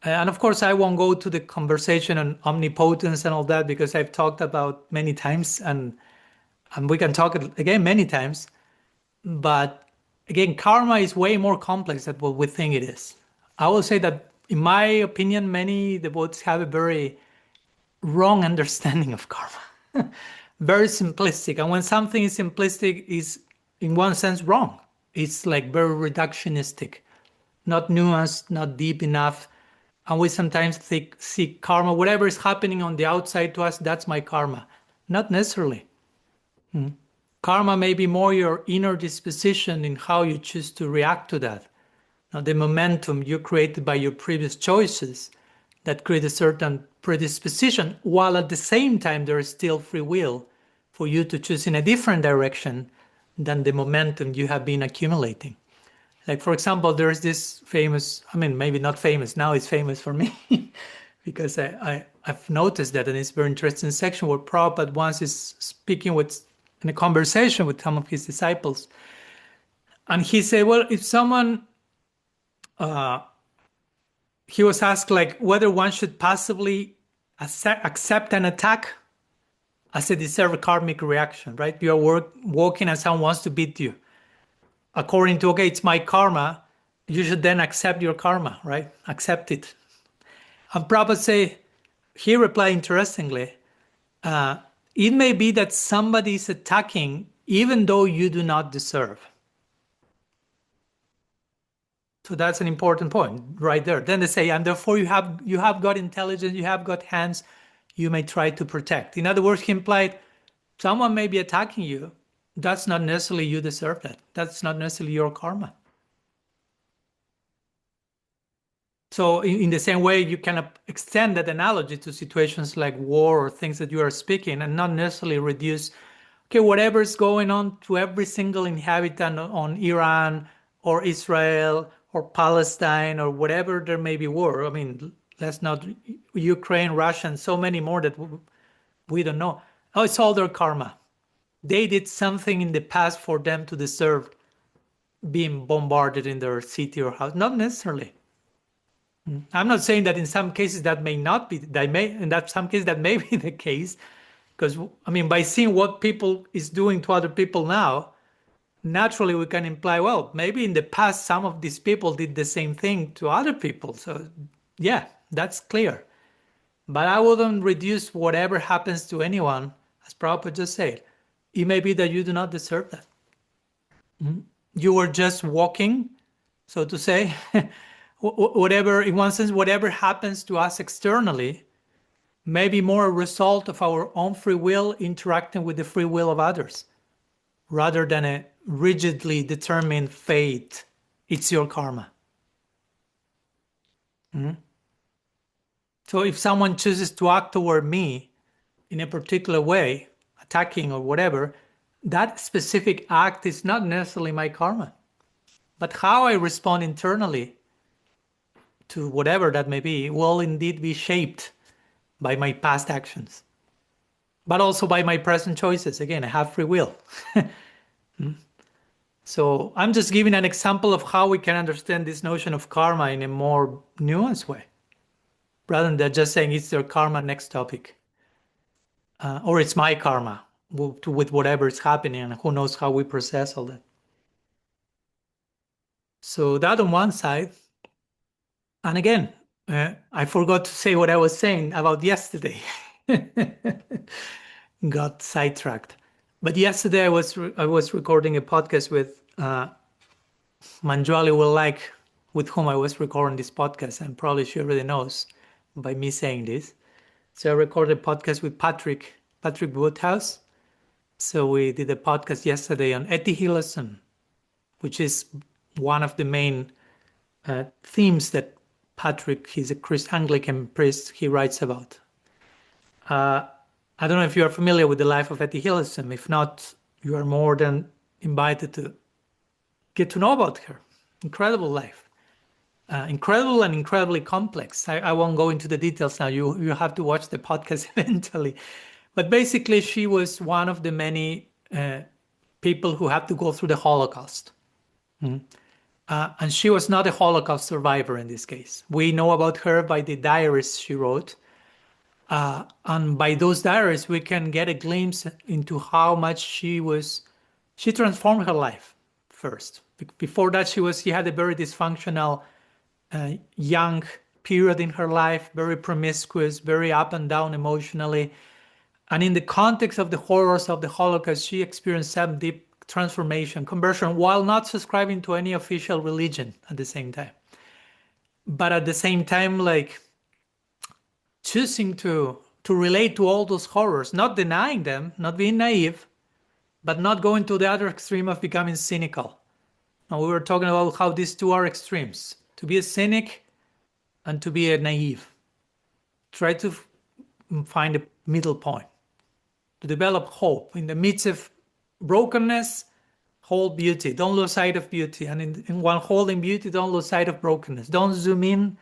And of course, I won't go to the conversation on omnipotence and all that because I've talked about many times, and we can talk again many times. But again, karma is way more complex than what we think it is. I will say that, in my opinion, many devotees have a very wrong understanding of karma. Very simplistic. And when something is simplistic, is in one sense wrong. It's like very reductionistic, not nuanced, not deep enough. And we sometimes see karma, whatever is happening on the outside to us, that's my karma. Not necessarily. Karma may be more your inner disposition in how you choose to react to that. Now, the momentum you created by your previous choices that create a certain predisposition, while at the same time there is still free will for you to choose in a different direction than the momentum you have been accumulating. Like, for example, there's this famous, maybe not famous, now it's famous for me, because I've noticed that, and it's a very interesting section where Prabhupada once is speaking in a conversation with some of his disciples. And he said, well, if someone, he was asked like whether one should passively accept an attack as a deserved karmic reaction, right? You are walking and someone wants to beat you. According to, okay, it's my karma, you should then accept your karma, right? Accept it. And Prabhupada he replied interestingly, it may be that somebody is attacking even though you do not deserve. So that's an important point right there. Then they say, and therefore you have got intelligence, you have got hands, you may try to protect. In other words, he implied someone may be attacking you. That's not necessarily you deserve that. That's not necessarily your karma. So in the same way, you can extend that analogy to situations like war or things that you are speaking, and not necessarily reduce, okay, whatever is going on to every single inhabitant on Iran or Israel or Palestine or whatever there may be war. I mean, let's not Ukraine, Russia, and so many more that we don't know. Oh, it's all their karma. They did something in the past for them to deserve being bombarded in their city or house. Not necessarily. I'm not saying that in some cases that may not be, in that some cases that may be the case, because I mean, by seeing what people is doing to other people now, naturally we can imply, well, maybe in the past some of these people did the same thing to other people. So yeah, that's clear. But I wouldn't reduce whatever happens to anyone, as Prabhupada just said. It may be that you do not deserve that. You were just walking, so to say, whatever, in one sense, whatever happens to us externally may be more a result of our own free will interacting with the free will of others, rather than a rigidly determined fate. It's your karma. So if someone chooses to act toward me in a particular way, attacking or whatever, that specific act is not necessarily my karma. But how I respond internally to whatever that may be will indeed be shaped by my past actions, but also by my present choices. Again, I have free will. So I'm just giving an example of how we can understand this notion of karma in a more nuanced way, rather than just saying it's their karma, next topic. Or it's my karma with whatever is happening, and who knows how we process all that. So that on one side. And again, I forgot to say what I was saying about yesterday. Got sidetracked. But yesterday I was recording a podcast with Manjwali will like, with whom I was recording this podcast, and probably she already knows by me saying this. So I recorded a podcast with Patrick Woodhouse. So we did a podcast yesterday on Etihilism, which is one of the main themes that Patrick, he's a Anglican priest, he writes about. I don't know if you are familiar with the life of Etihilism. If not, you are more than invited to get to know about her. Incredible life. Incredible and incredibly complex. I won't go into the details now. You have to watch the podcast eventually. But basically, she was one of the many people who had to go through the Holocaust. And she was not a Holocaust survivor in this case. We know about her by the diaries she wrote. And by those diaries, we can get a glimpse into how much she transformed her life first. Before that, she had a very dysfunctional young period in her life, very promiscuous, very up and down emotionally. And in the context of the horrors of the Holocaust, she experienced some deep transformation, conversion, while not subscribing to any official religion at the same time. But at the same time, like choosing to relate to all those horrors, not denying them, not being naive, but not going to the other extreme of becoming cynical. Now, we were talking about how these two are extremes, to be a cynic and to be a naive. Try to find a middle point, to develop hope in the midst of brokenness. Hold beauty, don't lose sight of beauty, and while holding beauty, don't lose sight of brokenness. Don't zoom in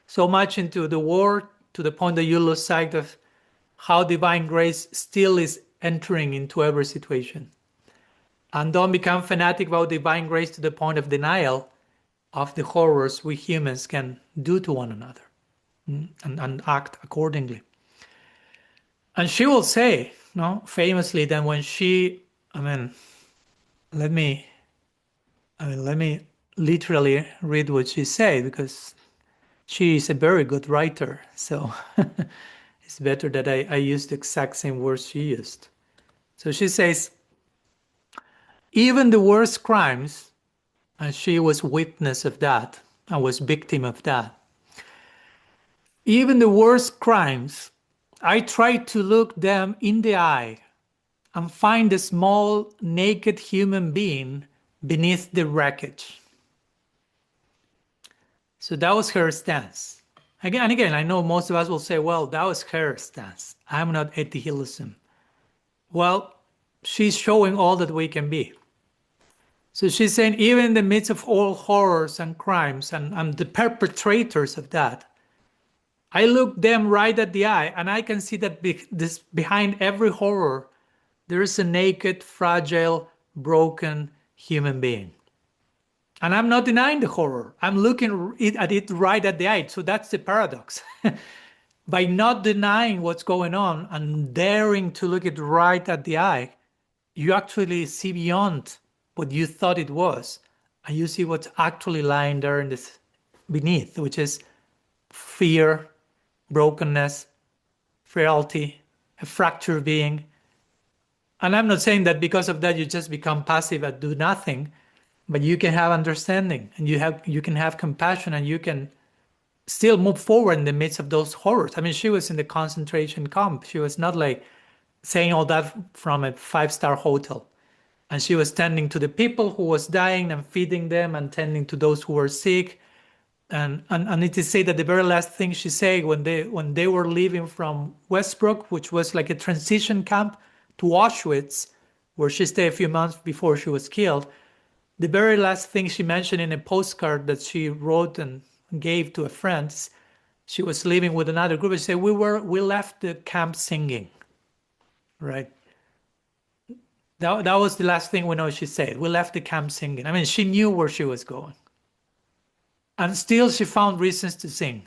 so much into the war to the point that you lose sight of how divine grace still is entering into every situation. And don't become fanatic about divine grace to the point of denial of the horrors we humans can do to one another, and act accordingly. And she will say, famously, that when she, let me literally read what she said, because she is a very good writer. So it's better that I use the exact same words she used. So she says, even the worst crimes, and she was witness of that and was victim of that, even the worst crimes, I try to look them in the eye and find a small naked human being beneath the wreckage. So that was her stance. Again, I know most of us will say, well, that was her stance. I'm not Etihilism. Well, she's showing all that we can be. So she's saying, even in the midst of all horrors and crimes and the perpetrators of that, I look them right at the eye and I can see that behind every horror, there is a naked, fragile, broken human being. And I'm not denying the horror. I'm looking at it right at the eye. So that's the paradox. By not denying what's going on and daring to look it right at the eye, you actually see beyond what you thought it was. And you see what's actually lying there in this beneath, which is fear, brokenness, frailty, a fractured being. And I'm not saying that because of that you just become passive and do nothing, but you can have understanding and you can have compassion and you can still move forward in the midst of those horrors. I mean, she was in the concentration camp. She was not like saying all that from a 5-star hotel. And she was tending to the people who was dying and feeding them and tending to those who were sick. And it is said that the very last thing she said when they were leaving from Westbrook, which was like a transition camp to Auschwitz, where she stayed a few months before she was killed, the very last thing she mentioned in a postcard that she wrote and gave to a friend, she was leaving with another group. She said, we left the camp singing, right? That was the last thing we know she said. We left the camp singing. I mean, she knew where she was going. And still she found reasons to sing.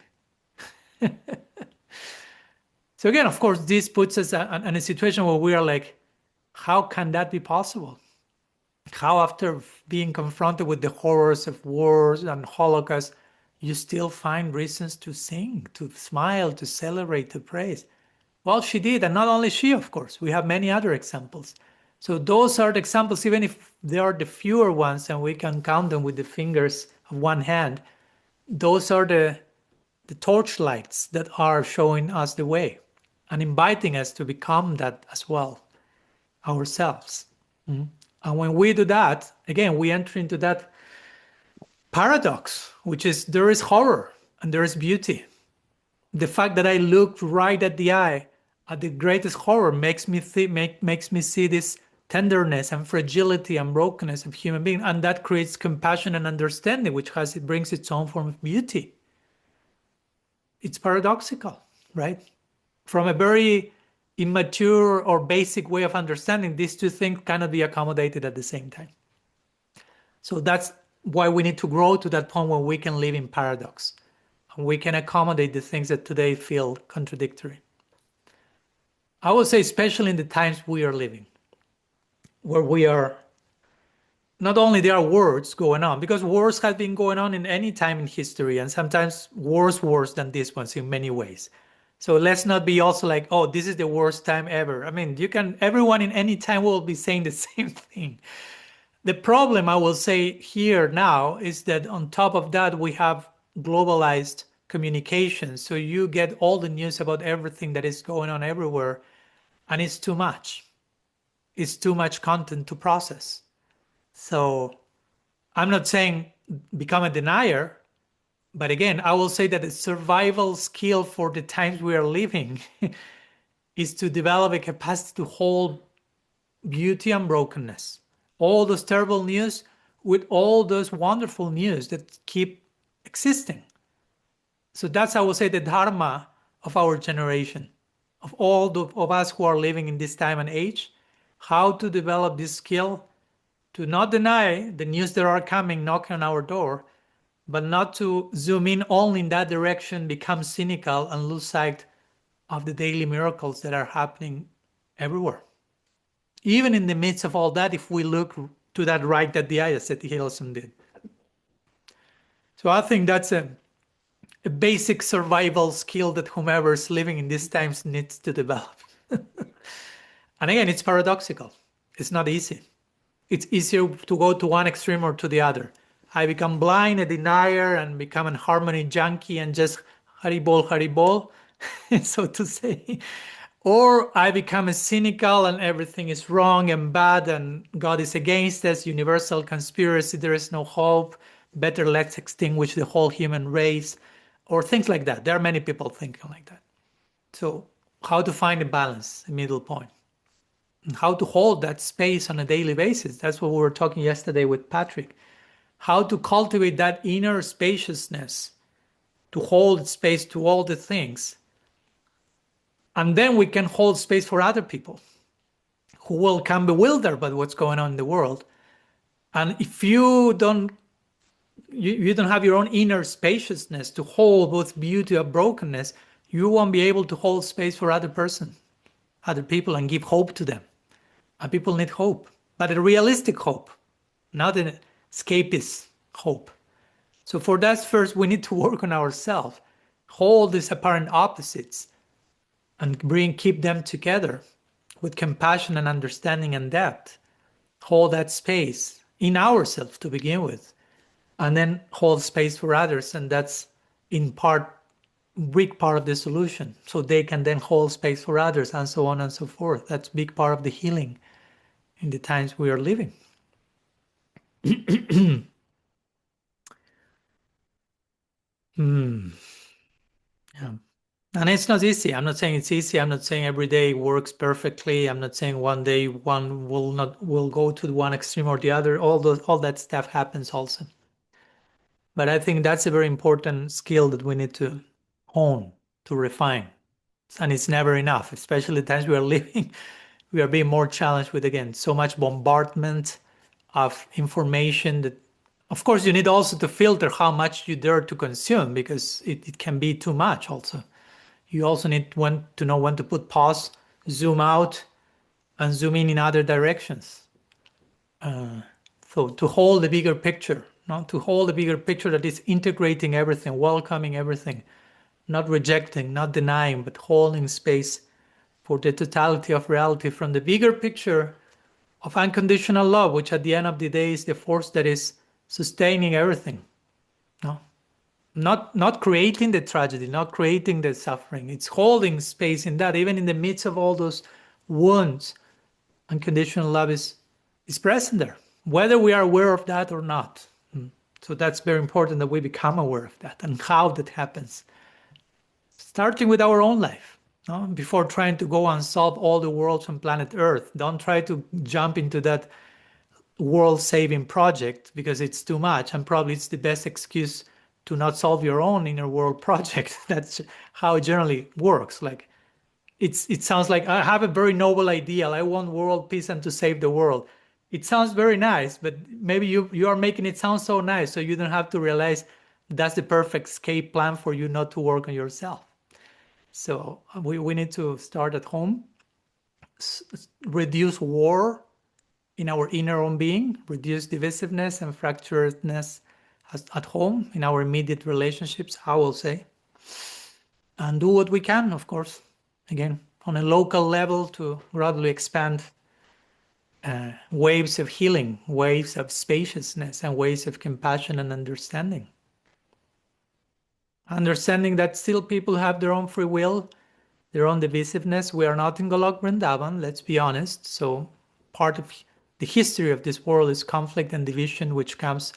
So again, of course, this puts us in a situation where we are like, how can that be possible? How after being confronted with the horrors of wars and Holocaust, you still find reasons to sing, to smile, to celebrate, to praise? Well, she did, and not only she, of course. We have many other examples. So those are the examples, even if they are the fewer ones and we can count them with the fingers of one hand, those are the torchlights that are showing us the way and inviting us to become that as well ourselves. And when we do that, again, we enter into that paradox, which is there is horror and there is beauty. The fact that I looked right at the eye at the greatest horror makes me see this tenderness and fragility and brokenness of human being, and that creates compassion and understanding, which brings its own form of beauty. It's paradoxical, right? From a very immature or basic way of understanding, these two things cannot be accommodated at the same time. So that's why we need to grow to that point where we can live in paradox and we can accommodate the things that today feel contradictory. I would say especially in the times we are living, where we are, not only there are wars going on, because wars have been going on in any time in history, and sometimes worse than this ones in many ways. So let's not be also like, oh, this is the worst time ever. I mean, everyone in any time will be saying the same thing. The problem I will say here now is that on top of that, we have globalized communication. So you get all the news about everything that is going on everywhere, and it's too much. It's too much content to process. So I'm not saying become a denier, but again, I will say that the survival skill for the times we are living is to develop a capacity to hold beauty and brokenness. All those terrible news with all those wonderful news that keep existing. So that's, I will say, the dharma of our generation, of all of us who are living in this time and age, how to develop this skill to not deny the news that are coming knocking on our door, but not to zoom in only in that direction, become cynical, and lose sight of the daily miracles that are happening everywhere. Even in the midst of all that, if we look to that right at the eye, as Seti Hilson did. So I think that's a basic survival skill that whomever is living in these times needs to develop. And again, it's paradoxical. It's not easy. It's easier to go to one extreme or to the other. I become blind, a denier, and become an harmony junkie and just haribol, so to say. Or I become a cynical and everything is wrong and bad and God is against us, universal conspiracy, there is no hope, better let's extinguish the whole human race, or things like that. There are many people thinking like that. So how to find a balance, a middle point? and how to hold that space on a daily basis. That's what we were talking yesterday with Patrick. How to cultivate that inner spaciousness to hold space to all the things. And then we can hold space for other people who will come bewildered by what's going on in the world. And if you don't have your own inner spaciousness to hold both beauty and brokenness, you won't be able to hold space for other people, and give hope to them. And people need hope, but a realistic hope, not an escapist hope. So for that, first we need to work on ourselves, hold these apparent opposites, and keep them together with compassion and understanding and depth. Hold that space in ourselves to begin with, and then hold space for others, and that's in part, big part of the solution. So they can then hold space for others, and so on and so forth. That's big part of the healing in the times we are living. Yeah. And it's not easy. I'm not saying it's easy. I'm not saying every day works perfectly. I'm not saying one day one will go to one extreme or the other. All that stuff happens also. But I think that's a very important skill that we need to hone, to refine. And it's never enough, especially the times we are living. We are being more challenged with, again, so much bombardment of information that, of course, you need also to filter how much you dare to consume, because it can be too much also. You also need to know when to put pause, zoom out, and zoom in other directions. So to hold the bigger picture, to hold the bigger picture that is integrating everything, welcoming everything, not rejecting, not denying, but holding space for the totality of reality from the bigger picture of unconditional love, which at the end of the day is the force that is sustaining everything. No? Not creating the tragedy, not creating the suffering. It's holding space in that, even in the midst of all those wounds. Unconditional love is present there, whether we are aware of that or not. So that's very important that we become aware of that and how that happens. Starting with our own life, before trying to go and solve all the worlds on planet Earth. Don't try to jump into that world-saving project, because it's too much, and probably it's the best excuse to not solve your own inner world project. That's how it generally works. Like it sounds like I have a very noble ideal. I want world peace and to save the world. It sounds very nice, but maybe you are making it sound so nice, so you don't have to realize that's the perfect escape plan for you not to work on yourself. So we need to start at home, reduce war in our inner own being, reduce divisiveness and fracturedness at home, in our immediate relationships, I will say, and do what we can, of course, again, on a local level, to gradually expand waves of healing, waves of spaciousness, and waves of compassion and understanding. Understanding that still people have their own free will, their own divisiveness. We are not in Golok Vrindavan, let's be honest. So part of the history of this world is conflict and division, which comes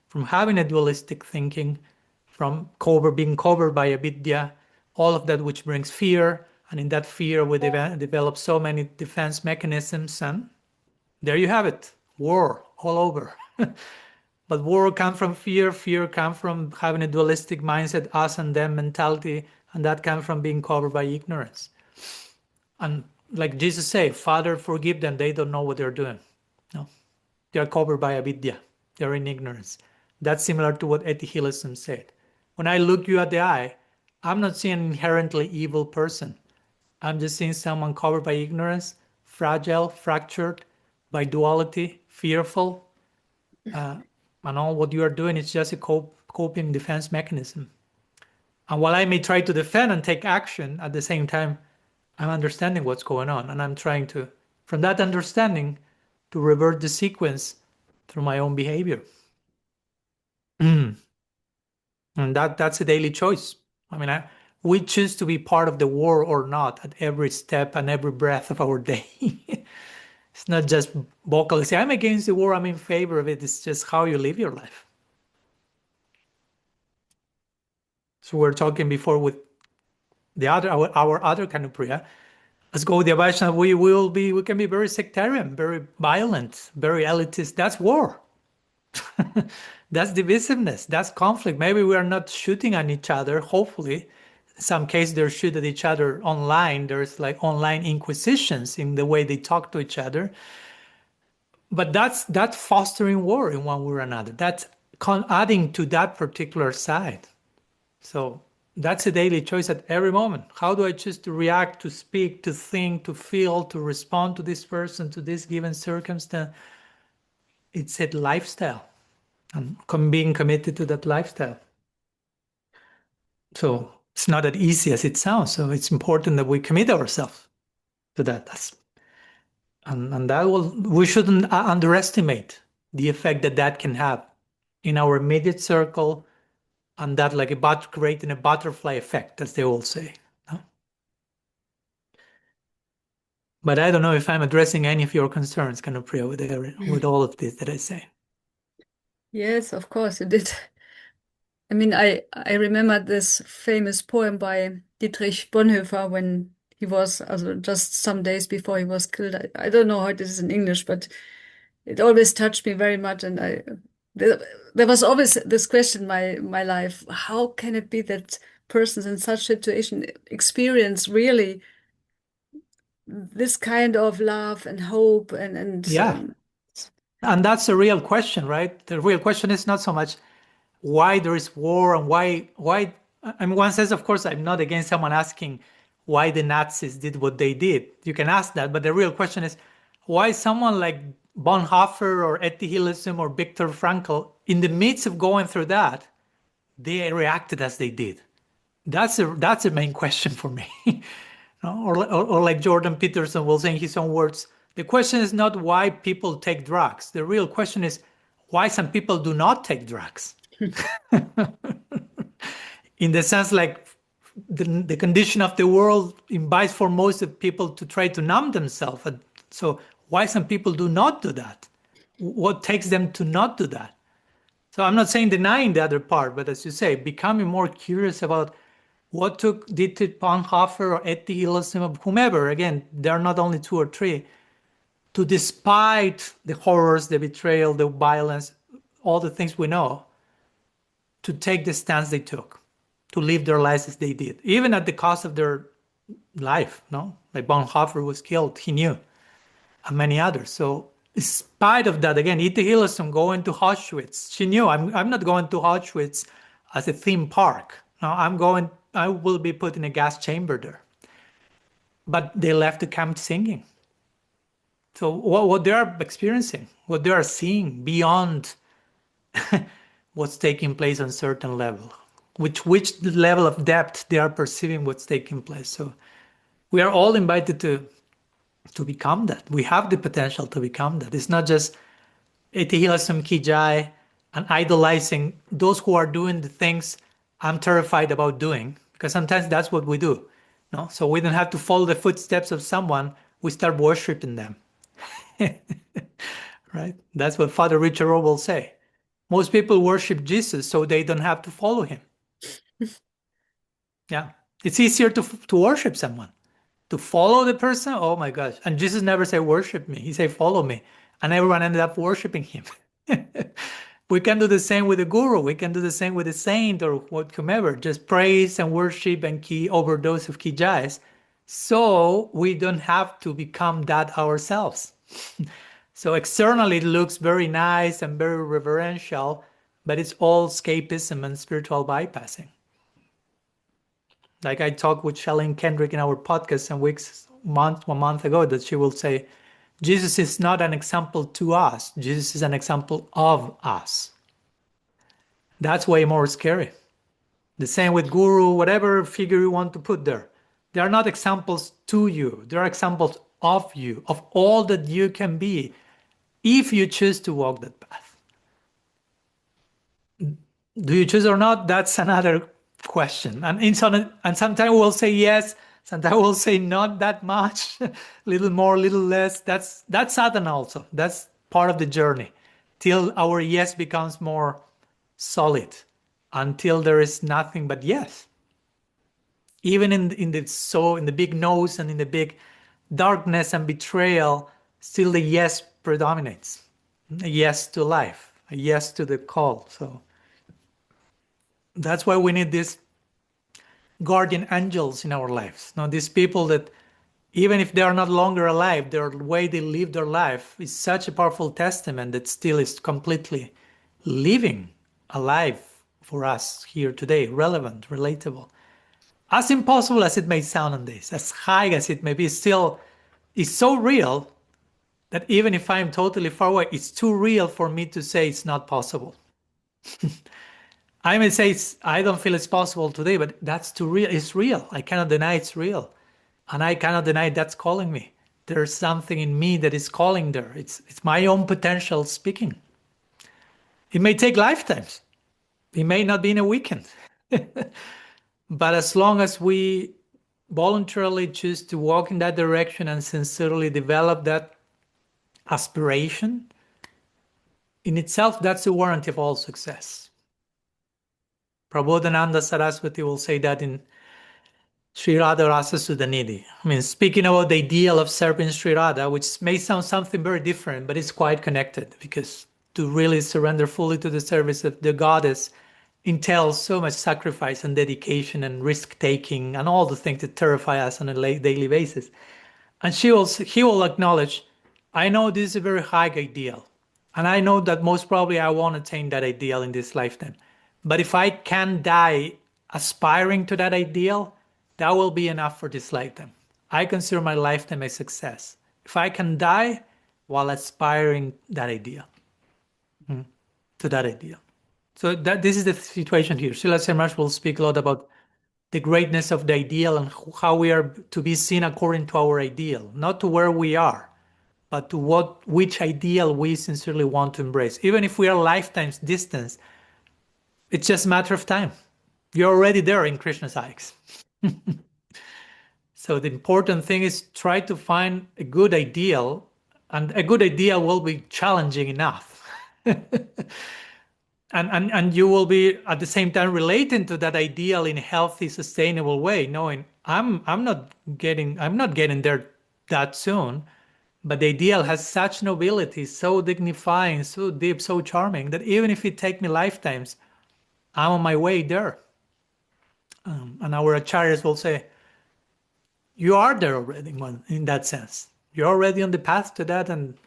from having a dualistic thinking, from being covered by avidya, all of that which brings fear. And in that fear, we develop so many defense mechanisms, and there you have it, war all over. But war comes from fear comes from having a dualistic mindset, us and them mentality, and that comes from being covered by ignorance. And like Jesus said, Father, forgive them, they don't know what they're doing. No, they are covered by avidya, they're in ignorance. That's similar to what Etihilism said. When I look you at the eye, I'm not seeing an inherently evil person. I'm just seeing someone covered by ignorance, fragile, fractured, by duality, fearful, and all what you are doing is just a coping defense mechanism. And while I may try to defend and take action, at the same time, I'm understanding what's going on, and I'm trying to, from that understanding, to revert the sequence through my own behavior. And that's a daily choice. I mean, we choose to be part of the war or not at every step and every breath of our day. It's not just vocally say, I'm against the war, I'm in favor of it. It's just how you live your life. So we're talking before with the our other Kanupriya as Gaudiya Vaishnava, we can be very sectarian, very violent, very elitist. That's war. That's divisiveness. That's conflict. Maybe we are not shooting at each other. Hopefully, in some cases they're shooting at each other online. There's like online inquisitions in the way they talk to each other. But that's fostering war in one way or another. That's adding to that particular side. So that's a daily choice at every moment. How do I choose to react, to speak, to think, to feel, to respond to this person, to this given circumstance? It's a lifestyle, and being committed to that lifestyle. So it's not as easy as it sounds. So it's important that we commit ourselves to that. And that we shouldn't underestimate the effect that can have in our immediate circle, and that like creating a butterfly effect, as they all say. No? But I don't know if I'm addressing any of your concerns, Kanopriya, with all of this that I say. Yes, of course you did. I mean, I remember this famous poem by Dietrich Bonhoeffer when he was just some days before he was killed. I don't know how it is in English, but it always touched me very much. And there was always this question in my life: how can it be that persons in such situation experience really this kind of love and hope and Yeah. And that's a real question, right? The real question is not so much why there is war and why. I mean, one says, of course, I'm not against someone asking why the Nazis did what they did. You can ask that, but the real question is why someone like Bonhoeffer or Etty Hillesum or Viktor Frankl, in the midst of going through that, they reacted as they did. That's a main question for me. or like Jordan Peterson will say in his own words, the question is not why people take drugs. The real question is why some people do not take drugs. In the sense like the condition of the world invites for most of people to try to numb themselves. So why some people do not do that? What takes them to not do that? So I'm not saying denying the other part, but as you say, becoming more curious about what did to Bonhoeffer or Etty Hillesum or whomever, again, there are not only two or three, to despite the horrors, the betrayal, the violence, all the things we know, to take the stance they took, to live their lives as they did, even at the cost of their life. No, like Bonhoeffer was killed, he knew, and many others. So in spite of that, again, Etty Hillesum going to Auschwitz, she knew I'm not going to Auschwitz as a theme park. No, I will be put in a gas chamber there. But they left the camp singing. So what they are experiencing, what they are seeing beyond what's taking place on certain level, which level of depth they are perceiving what's taking place. So we are all invited to become that. We have the potential to become that. It's not just Etty Hillesum Ki Jai and idolizing those who are doing the things I'm terrified about doing, because sometimes that's what we do. No? So we don't have to follow the footsteps of someone, we start worshiping them. Right? That's what Father Richard Rohr will say. Most people worship Jesus so they don't have to follow him. Yeah. It's easier to worship someone. To follow the person, oh my gosh. And Jesus never said worship me. He said follow me. And everyone ended up worshiping him. We can do the same with the guru. We can do the same with a saint or whomever. Just praise and worship and overdose of kijais. So we don't have to become that ourselves. So externally it looks very nice and very reverential, but it's all escapism and spiritual bypassing. Like I talked with Shalene Kendrick in our podcast one month ago, that she will say, Jesus is not an example to us. Jesus is an example of us. That's way more scary. The same with guru, whatever figure you want to put there. They are not examples to you. They are examples of you, of all that you can be if you choose to walk that path. Do you choose or not? That's another question. And sometimes we'll say yes, sometimes we'll say not that much, little more, little less. That's sadhana also. That's part of the journey till our yes becomes more solid, until there is nothing but yes. Even in the big no's and in the big darkness and betrayal, still the yes predominates. A yes to life, a yes to the call. So that's why we need these guardian angels in our lives. Now, these people that, even if they are not longer alive, their way they live their life is such a powerful testament that still is completely living alive for us here today, relevant, relatable. As impossible as it may sound on this, as high as it may be, still is so real that even if I'm totally far away, it's too real for me to say it's not possible. I may say I don't feel it's possible today, but that's too real. It's real. I cannot deny it's real. And I cannot deny that's calling me. There's something in me that is calling there. It's my own potential speaking. It may take lifetimes. It may not be in a weekend. But as long as we voluntarily choose to walk in that direction and sincerely develop that aspiration, in itself, that's the warranty of all success. Prabodhananda Saraswati will say that in Sri Radha Rasa Sudhanidhi. I mean, speaking about the ideal of serving Sri Radha, which may sound something very different, but it's quite connected, because to really surrender fully to the service of the goddess entails so much sacrifice and dedication and risk-taking and all the things that terrify us on a daily basis. And he will acknowledge, I know this is a very high ideal, and I know that most probably I won't attain that ideal in this lifetime. But if I can die aspiring to that ideal, that will be enough for this lifetime. I consider my lifetime a success if I can die while aspiring that ideal, to that ideal. So this is the situation here. Srila Semraj will speak a lot about the greatness of the ideal and how we are to be seen according to our ideal, not to where we are, but to which ideal we sincerely want to embrace. Even if we are lifetimes distance, it's just a matter of time. You're already there in Krishna's eyes. So the important thing is try to find a good ideal, and a good ideal will be challenging enough. And you will be at the same time relating to that ideal in a healthy, sustainable way, knowing I'm not getting there that soon, but the ideal has such nobility, so dignifying, so deep, so charming, that even if it takes me lifetimes, I'm on my way there. And our acharyas will say, you are there already in that sense. You're already on the path to that, and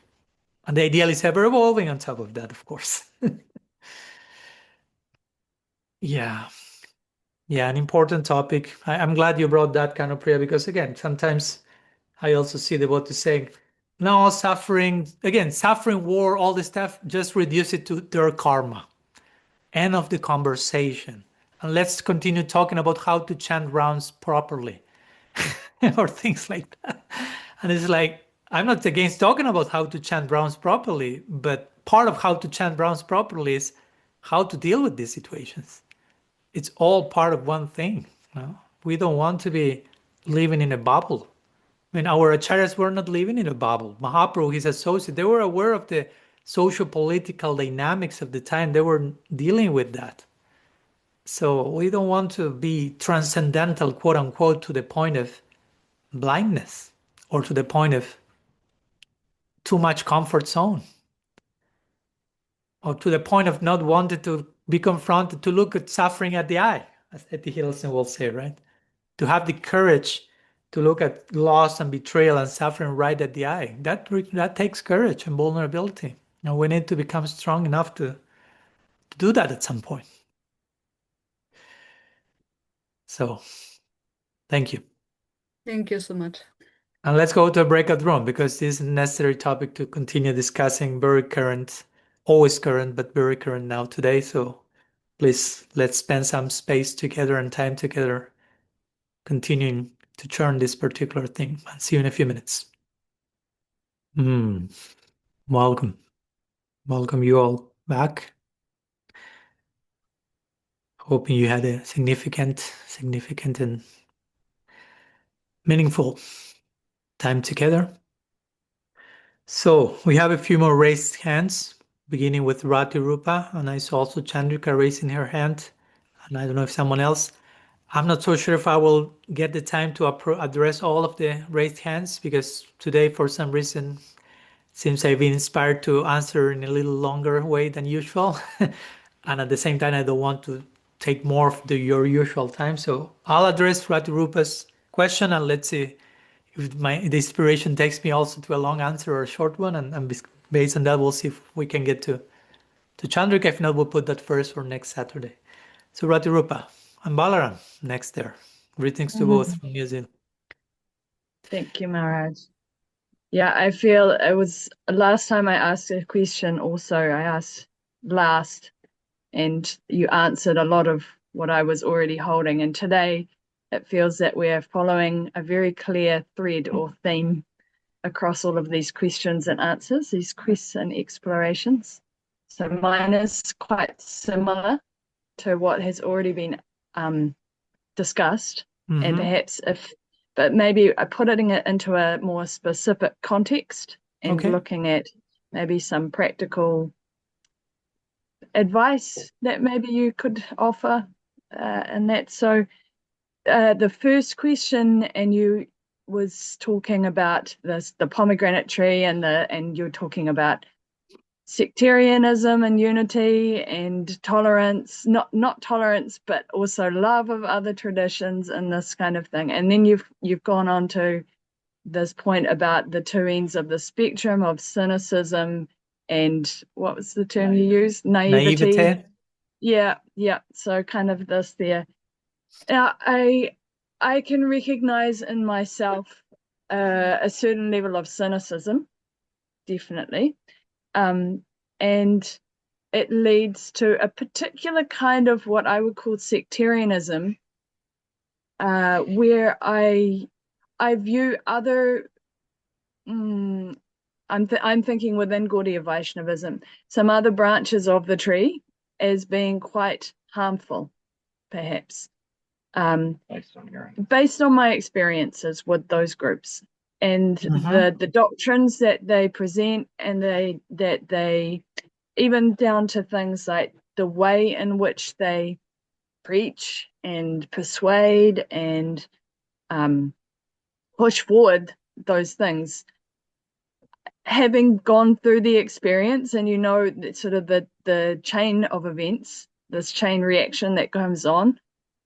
the ideal is ever evolving on top of that, of course. Yeah, an important topic. I'm glad you brought that kind of prayer, because again, sometimes I also see devotees saying, no, suffering, war, all this stuff, just reduce it to their karma. End of the conversation. And let's continue talking about how to chant rounds properly or things like that. And it's like, I'm not against talking about how to chant rounds properly, but part of how to chant rounds properly is how to deal with these situations. It's all part of one thing. We don't want to be living in a bubble. I mean, our acharyas were not living in a bubble. Mahaprabhu, his associate, they were aware of the socio-political dynamics of the time. They were dealing with that. So we don't want to be transcendental, quote unquote, to the point of blindness or to the point of too much comfort zone, or to the point of not wanting to be confronted, to look at suffering at the eye, as Etty Hillson will say, right? To have the courage to look at loss and betrayal and suffering right at the eye. That takes courage and vulnerability. And we need to become strong enough to do that at some point. So, thank you. Thank you so much. And let's go to a breakout room, because this is a necessary topic to continue discussing, very current, always current, but very current now today. So please, let's spend some space together and time together, continuing to churn this particular thing. I'll see you in a few minutes. Welcome. Welcome you all back. Hoping you had a significant and meaningful time together. So we have a few more raised hands, beginning with Rati Rupa, and I saw also Chandrika raising her hand, and I don't know if someone else. I'm not so sure if I will get the time to address all of the raised hands, because today, for some reason, seems I've been inspired to answer in a little longer way than usual. And at the same time, I don't want to take more of your usual time. So I'll address Ratirupa's question, and let's see if the inspiration takes me also to a long answer or a short one. And based on that, we'll see if we can get to Chandrika. If not, we'll put that first for next Saturday. So Ratirupa and Balaram next there. Greetings to both from New Zealand. Thank you, Maharaj. Yeah, I feel it was last time I asked a question also, I asked last, and you answered a lot of what I was already holding. And today it feels that we're following a very clear thread or theme across all of these questions and answers, these quests and explorations. So mine is quite similar to what has already been discussed. And perhaps but maybe I put it into a more specific context and looking at maybe some practical advice that maybe you could offer in that. So the first question, and you was talking about the pomegranate tree, and you're talking about sectarianism and unity and tolerance, not tolerance, but also love of other traditions and this kind of thing. And then you've gone on to this point about the two ends of the spectrum of cynicism and what was the term you used? Naivety. Yeah. So kind of this there. Now I can recognize in myself a certain level of cynicism, definitely. And it leads to a particular kind of what I would call sectarianism, where I view other, I'm thinking within Gaudiya Vaishnavism, some other branches of the tree as being quite harmful, perhaps, based on my experiences with those groups. And the doctrines that they present, and that they even down to things like the way in which they preach and persuade and push forward those things, having gone through the experience, and sort of the chain of events, this chain reaction that comes on,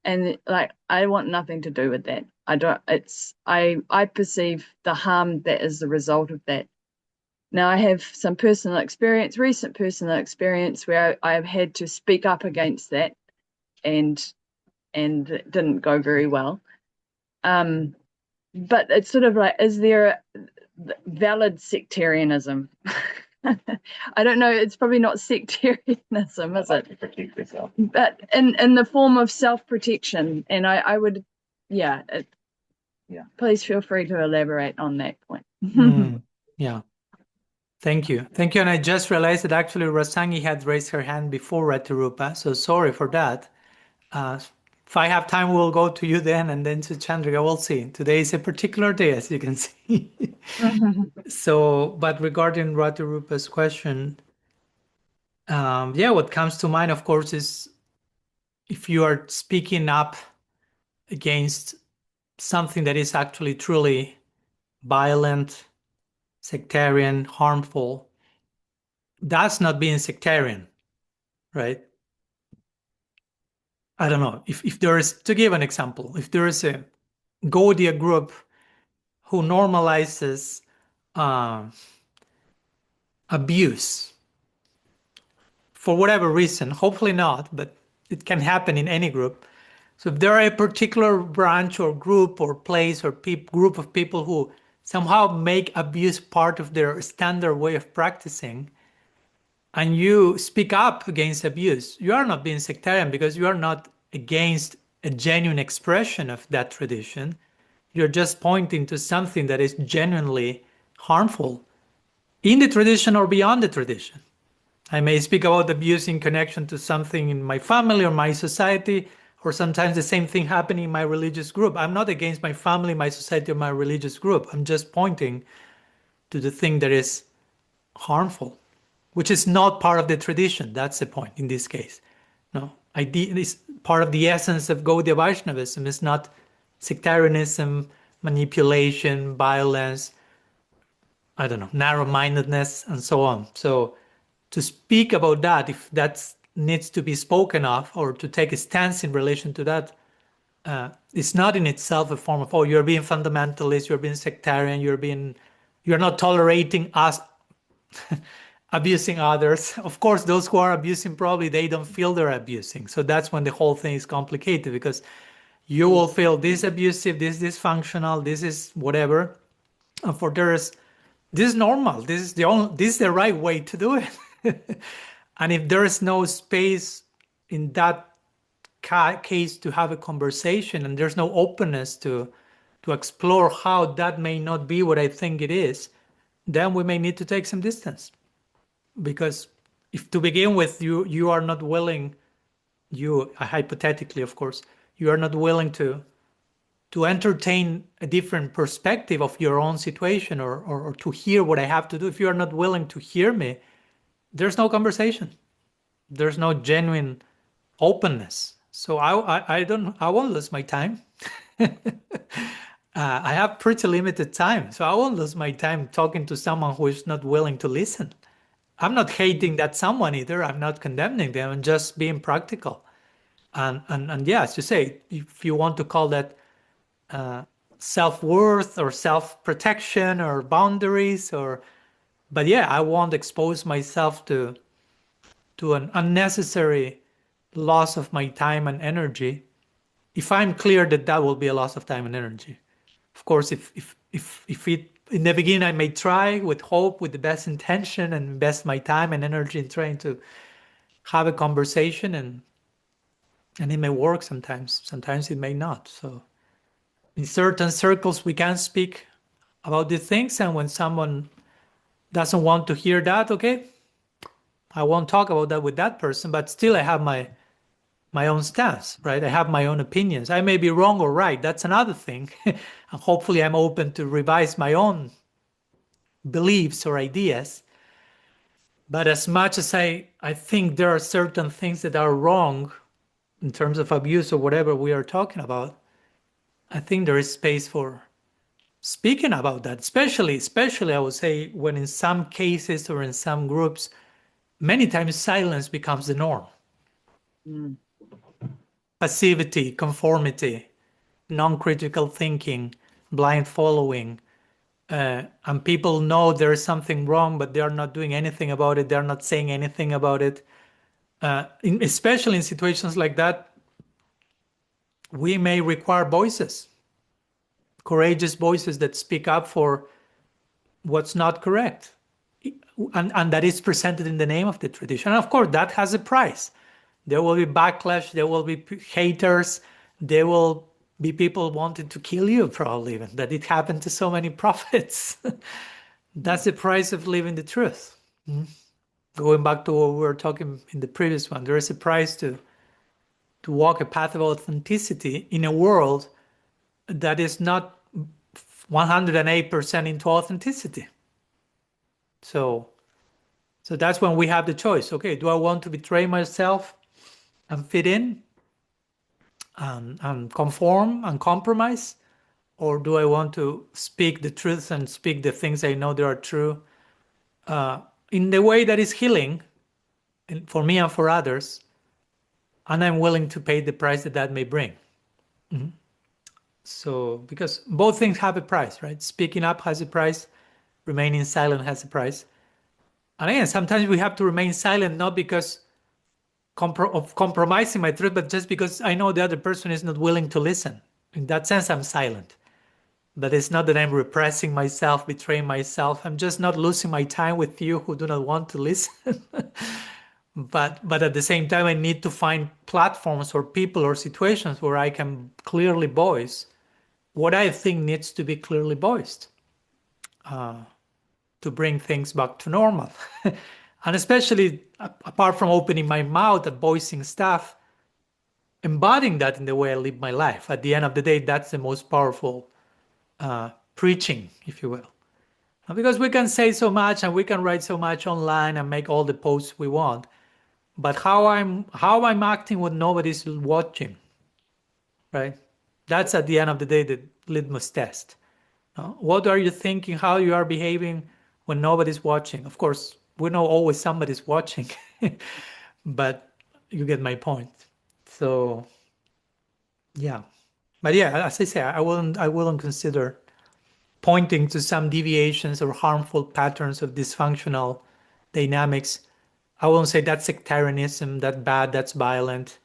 and like I want nothing to do with that. I perceive the harm that is the result of that. Now I have some recent personal experience where I have had to speak up against that, and it didn't go very well. But it's sort of like, is there valid sectarianism? I don't know, it's probably not sectarianism, is it? But in the form of self-protection. And I would, please feel free to elaborate on that point. Yeah. Thank you. And I just realized that actually Rasangi had raised her hand before Ratirupa, so sorry for that. If I have time, we'll go to you then, and then to Chandrika. We'll see. Today is a particular day, as you can see. So, but regarding Ratirupa's question, what comes to mind, of course, is if you are speaking up against something that is actually truly violent, sectarian, harmful, that's not being sectarian, right? I don't know. If there is, to give an example, if there is a Gaudiya group who normalizes abuse for whatever reason, hopefully not, but it can happen in any group. So if there are a particular branch or group or place or group of people who somehow make abuse part of their standard way of practicing, and you speak up against abuse, you are not being sectarian, because you are not against a genuine expression of that tradition. You're just pointing to something that is genuinely harmful in the tradition or beyond the tradition. I may speak about abuse in connection to something in my family or my society, or sometimes the same thing happening in my religious group. I'm not against my family, my society, or my religious group. I'm just pointing to the thing that is harmful, which is not part of the tradition. That's the point in this case. No, part of the essence of Gaudiya Vaishnavism is not sectarianism, manipulation, violence, I don't know, narrow-mindedness, and so on. So to speak about that, if that needs to be spoken of, or to take a stance in relation to that, it's not in itself a form of, oh, you're being fundamentalist, you're being sectarian, you're not tolerating us abusing others. Of course, those who are abusing, probably they don't feel they're abusing. So that's when the whole thing is complicated, because you will feel this abusive, this dysfunctional, this is whatever. And for others, this is normal. This is the right way to do it. And if there is no space in that case to have a conversation, and there's no openness to explore how that may not be what I think it is, then we may need to take some distance. Because if to begin with, you are not willing, hypothetically, of course, you are not willing to entertain a different perspective of your own situation, or to hear what I have to do. If you are not willing to hear me, there's no conversation. There's no genuine openness. So I won't lose my time. I have pretty limited time, so I won't lose my time talking to someone who is not willing to listen. I'm not hating that someone either. I'm not condemning them. I'm just being practical. And yeah, as you say, if you want to call that self-worth or self-protection or boundaries, but yeah, I won't expose myself to an unnecessary loss of my time and energy if I'm clear that that will be a loss of time and energy. Of course, if it in the beginning I may try with hope, with the best intention, and invest my time and energy in trying to have a conversation, and it may work sometimes it may not. So in certain circles we can speak about these things, and when someone doesn't want to hear that, okay, I won't talk about that with that person, but still I have my own stance, right? I have my own opinions. I may be wrong or right. That's another thing. And hopefully I'm open to revise my own beliefs or ideas. But as much as I think there are certain things that are wrong in terms of abuse or whatever we are talking about, I think there is space for speaking about that, especially I would say, when in some cases or in some groups, many times silence becomes the norm. Passivity, conformity, non-critical thinking, blind following, and people know there is something wrong, but they are not doing anything about it. They're not saying anything about it. Especially in situations like that, we may require voices, courageous voices that speak up for what's not correct, and that is presented in the name of the tradition. And of course, that has a price. There will be backlash, there will be haters, there will be people wanting to kill you, probably, even that it happened to so many prophets. That's the price of living the truth. Going back to what we were talking in the previous one, there is a price to walk a path of authenticity in a world that is not 108% into authenticity. So that's when we have the choice. Okay, do I want to betray myself and fit in and conform and compromise? Or do I want to speak the truth and speak the things I know that are true in the way that is healing for me and for others, and I'm willing to pay the price that may bring. So, because both things have a price, right? Speaking up has a price, remaining silent has a price. And again, sometimes we have to remain silent, not because of compromising my truth, but just because I know the other person is not willing to listen. In that sense, I'm silent. But it's not that I'm repressing myself, betraying myself. I'm just not losing my time with you who do not want to listen. But at the same time, I need to find platforms or people or situations where I can clearly voice what I think needs to be clearly voiced to bring things back to normal. And especially, apart from opening my mouth and voicing stuff, embodying that in the way I live my life. At the end of the day, that's the most powerful preaching, if you will. Because we can say so much and we can write so much online and make all the posts we want. but how I'm acting when nobody's watching, right? That's at the end of the day the litmus test. What are you thinking? How you are behaving when nobody's watching? Of course, we know always somebody's watching, but you get my point. So yeah, but yeah, as I say, I wouldn't consider pointing to some deviations or harmful patterns of dysfunctional dynamics. I won't say that's sectarianism, that's bad, that's violent.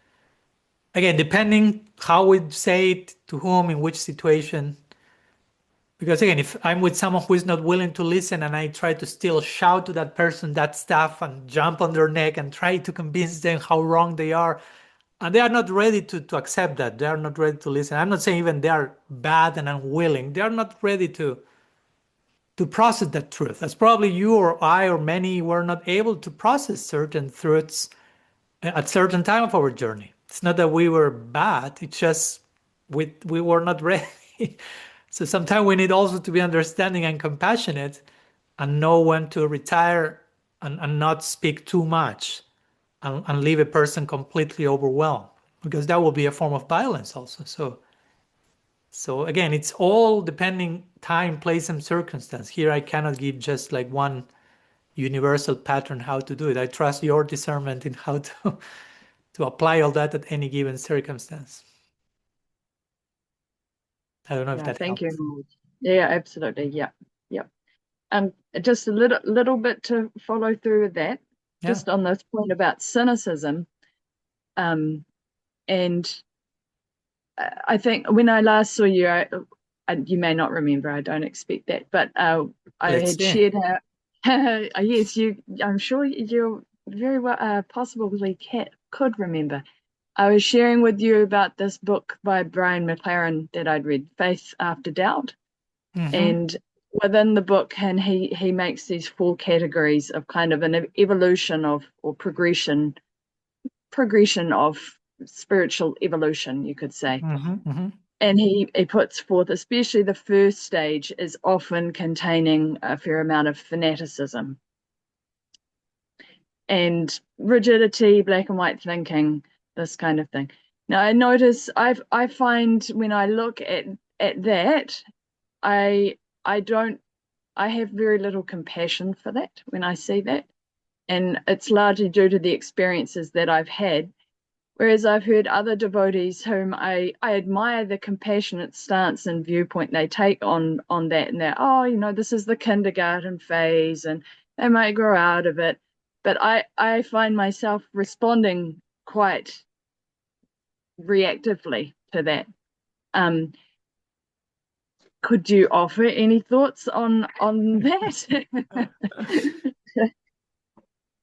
Again, depending how we say it, to whom, in which situation. Because again, if I'm with someone who is not willing to listen and I try to still shout to that person that stuff and jump on their neck and try to convince them how wrong they are, and they are not ready to accept that, they are not ready to listen. I'm not saying even they are bad and unwilling, they are not ready to process that truth. That's probably you or I or many were not able to process certain truths at certain time of our journey. It's not that we were bad, it's just we were not ready. So sometimes we need also to be understanding and compassionate and know when to retire and not speak too much and leave a person completely overwhelmed, because that will be a form of violence also. So again, it's all depending time, place, and circumstance. Here I cannot give just like one universal pattern how to do it. I trust your discernment in how to apply all that at any given circumstance. I don't know if Yeah, that thank helps. you. Yeah, absolutely. Yeah. Just a little bit to follow through with that, Yeah. just on this point about cynicism. And I think when I last saw you, you may not remember, I don't expect that, but I Let's had see. shared how, yes, I'm sure you very well, possibly could remember. I was sharing with you about this book by Brian McLaren that I'd read, Faith After Doubt. Mhm. And within the book, and he makes these 4 categories of kind of an evolution of, or progression of spiritual evolution, you could say. Mhm, mhm. And he puts forth, especially the first stage is often containing a fair amount of fanaticism and rigidity, black and white thinking, this kind of thing. Now I notice I find when I look at that, I have very little compassion for that when I see that. And it's largely due to the experiences that I've had. Whereas I've heard other devotees whom I admire the compassionate stance and viewpoint they take on that, and they're, oh, this is the kindergarten phase and they might grow out of it. But I find myself responding quite reactively to that. Could you offer any thoughts on that?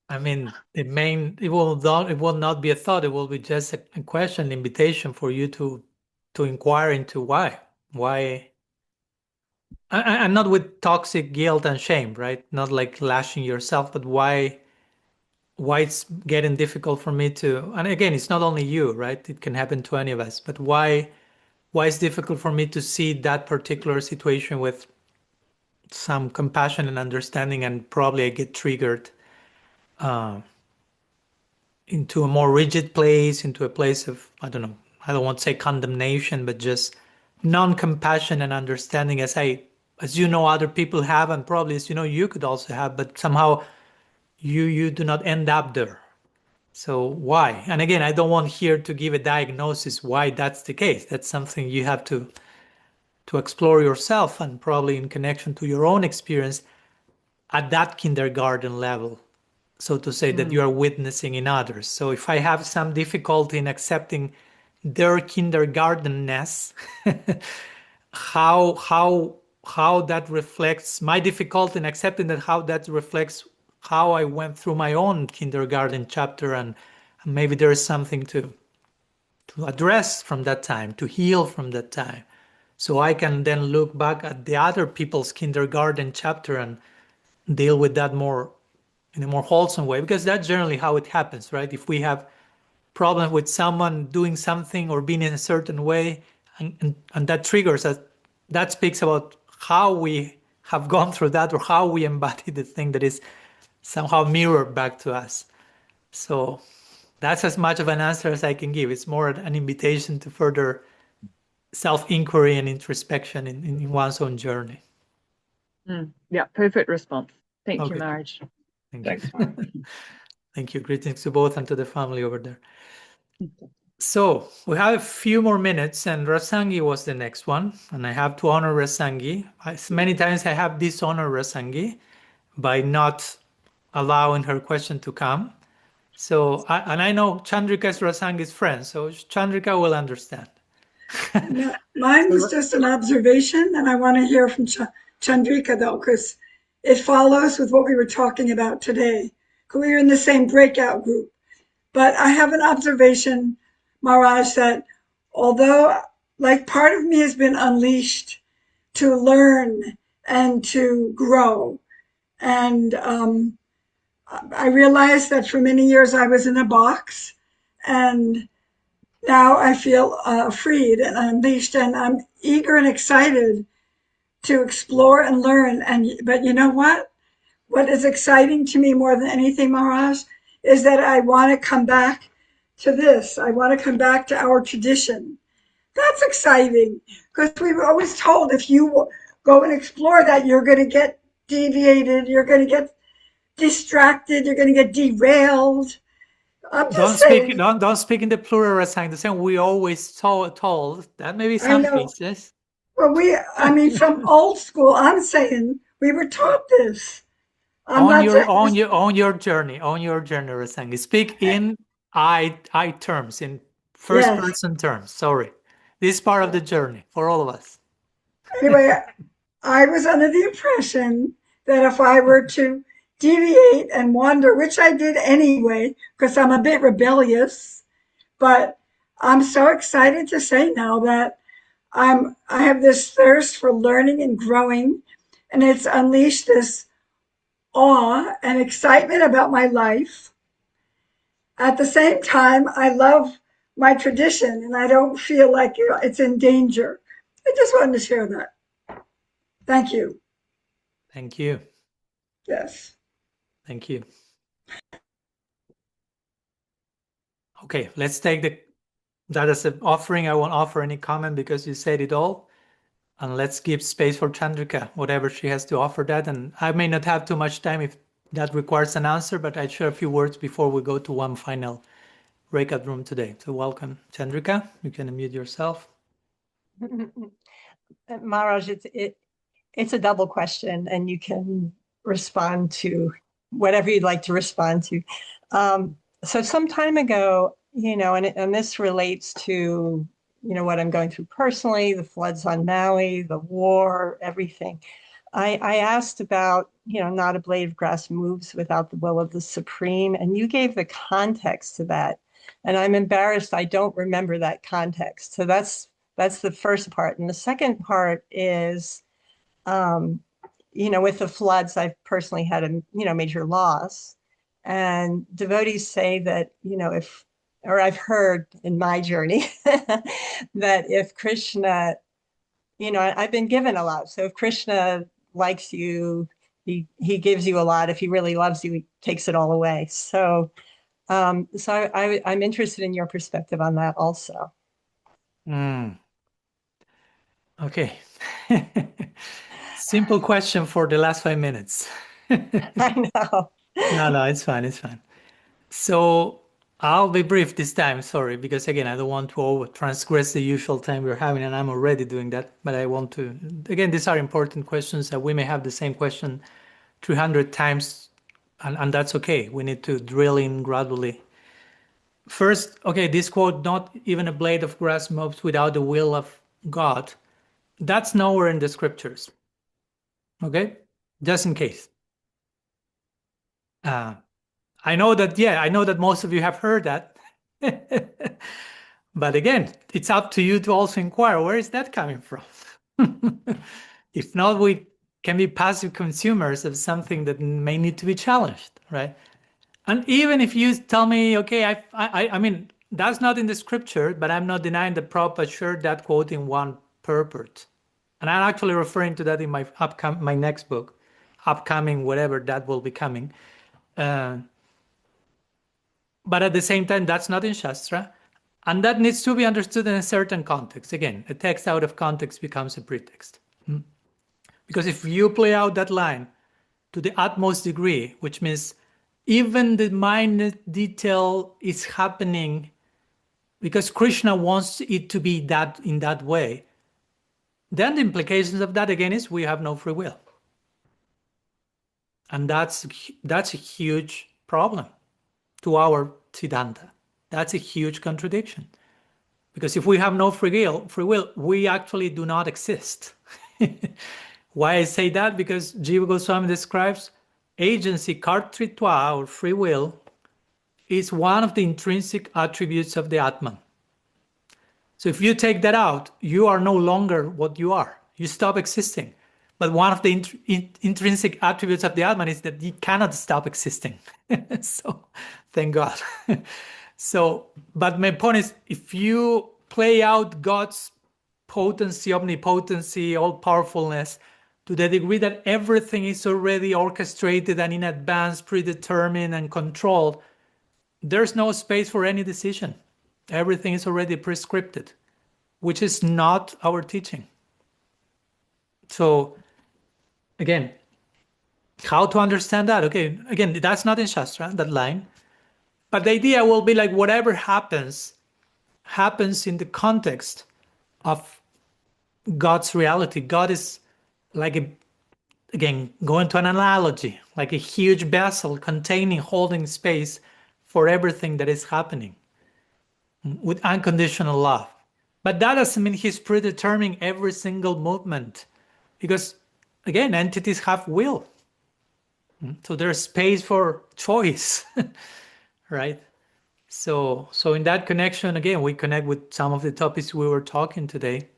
I mean, it will not be a thought. It will be just a question, invitation for you to inquire into why. And not with toxic guilt and shame, right? Not like lashing yourself, but why it's getting difficult for me to. And again, it's not only you, right? It can happen to any of us. But why it's difficult for me to see that particular situation with some compassion and understanding, and probably I get triggered into a more rigid place, into a place of, I don't know, I don't want to say condemnation, but just non-compassion and understanding, as you know other people have, and probably as you know you could also have, but somehow you do not end up there. So why? And again, I don't want here to give a diagnosis why that's the case. That's something you have to explore yourself, and probably in connection to your own experience at that kindergarten level, so to say, that you are witnessing in others. So if I have some difficulty in accepting their kindergartenness, how that reflects my difficulty in accepting that, how that reflects how I went through my own kindergarten chapter, and maybe there is something to address from that time, to heal from that time. So I can then look back at the other people's kindergarten chapter and deal with that more in a more wholesome way, because that's generally how it happens, right? If we have problem with someone doing something or being in a certain way, and that triggers us, that speaks about how we have gone through that, or how we embody the thing that is somehow mirrored back to us. So that's as much of an answer as I can give. It's more an invitation to further self-inquiry and introspection in one's own journey. Yeah, perfect response. Thank you, Okay. Maharaj. Thank Thanks. you. Thank you. Greetings to both and to the family over there. So we have a few more minutes, and Rasangi was the next one, and I have to honor Rasangi. Many times I have dishonored Rasangi by not allowing her question to come. So, I know Chandrika is Rasangi's friend, so Chandrika will understand. No, mine was just an observation, and I want to hear from Chandrika, though, because it follows with what we were talking about today. 'Cause we were in the same breakout group. But I have an observation, Maharaj, that although like part of me has been unleashed to learn and to grow, and I realized that for many years I was in a box, and now I feel freed and unleashed, and I'm eager and excited to explore and learn. But you know what? What is exciting to me more than anything, Maharaj, is that I want to come back to this. I want to come back to our tradition. That's exciting, because we were always told if you go and explore that, you're going to get deviated, you're going to get distracted, you're going to get derailed. I'm just saying. Don't speak in the plural, Rasangi. The same we always told that maybe some cases. Well, I mean, from old school, I'm saying we were taught this. On your journey, Rasangi. Speak in I terms, in first person terms. Sorry, this is part of the journey for all of us. Anyway, I was under the impression that if I were to deviate and wander, which I did anyway, because I'm a bit rebellious, but I'm so excited to say now that I have this thirst for learning and growing, and it's unleashed this awe and excitement about my life. At the same time, I love my tradition, and I don't feel like it's in danger. I just wanted to share that. Thank you. Thank you. Yes. Thank you. Okay, let's take that as an offering. I won't offer any comment because you said it all. And let's give space for Chandrika, whatever she has to offer that. And I may not have too much time if that requires an answer, but I'd share a few words before we go to one final breakout room today. So welcome, Chandrika. You can unmute yourself. Maharaj, it's a double question, and you can respond to whatever you'd like to respond to. So some time ago, and this relates to, what I'm going through personally, the floods on Maui, the war, everything. I asked about, not a blade of grass moves without the will of the Supreme, and you gave the context to that. And I'm embarrassed I don't remember that context. So that's the first part. And the second part is, with the floods, I've personally had a, major loss. And devotees say that, I've heard in my journey that if Krishna, I've been given a lot. So if Krishna likes you, he gives you a lot. If he really loves you, he takes it all away. So I'm interested in your perspective on that also. Okay. Simple question for the last 5 minutes. I know. No, it's fine. It's fine. So I'll be brief this time. Sorry, because again, I don't want to transgress the usual time we're having, and I'm already doing that. But I want to, again, these are important questions that we may have the same question 300 times, and that's okay. We need to drill in gradually. First, okay, this quote, not even a blade of grass moves without the will of God. That's nowhere in the scriptures. Okay, just in case. I know that most of you have heard that. But again, it's up to you to also inquire, where is that coming from? If not, we can be passive consumers of something that may need to be challenged, right? And even if you tell me, okay, I mean, that's not in the scripture, but I'm not denying that Prabhupada shared that quote in one purport. And I'm actually referring to that in my next book, upcoming, whatever that will be coming. But at the same time, that's not in Shastra. And that needs to be understood in a certain context. Again, a text out of context becomes a pretext. Because if you play out that line to the utmost degree, which means even the minute detail is happening because Krishna wants it to be that in that way, then the implications of that again is we have no free will. And that's a huge problem to our Siddhanta. That's a huge contradiction. Because if we have no free will, we actually do not exist. Why I say that? Because Jiva Goswami describes agency, kartritva, or free will, is one of the intrinsic attributes of the Atman. So if you take that out, you are no longer what you are. You stop existing. But one of the intrinsic attributes of the Atman is that you cannot stop existing. So, thank God. So, but my point is, if you play out God's potency, omnipotency, all-powerfulness, to the degree that everything is already orchestrated and in advance, predetermined and controlled, there's no space for any decision. Everything is already prescripted, which is not our teaching. So, again, how to understand that? Okay, again, that's not in Shastra, that line. But the idea will be like whatever happens in the context of God's reality. God is like again, going to an analogy, like a huge vessel containing, holding space for everything that is happening with unconditional love. But that doesn't mean he's predetermining every single movement, because again, entities have will. So there's space for choice, right? So in that connection, again, we connect with some of the topics we were talking today.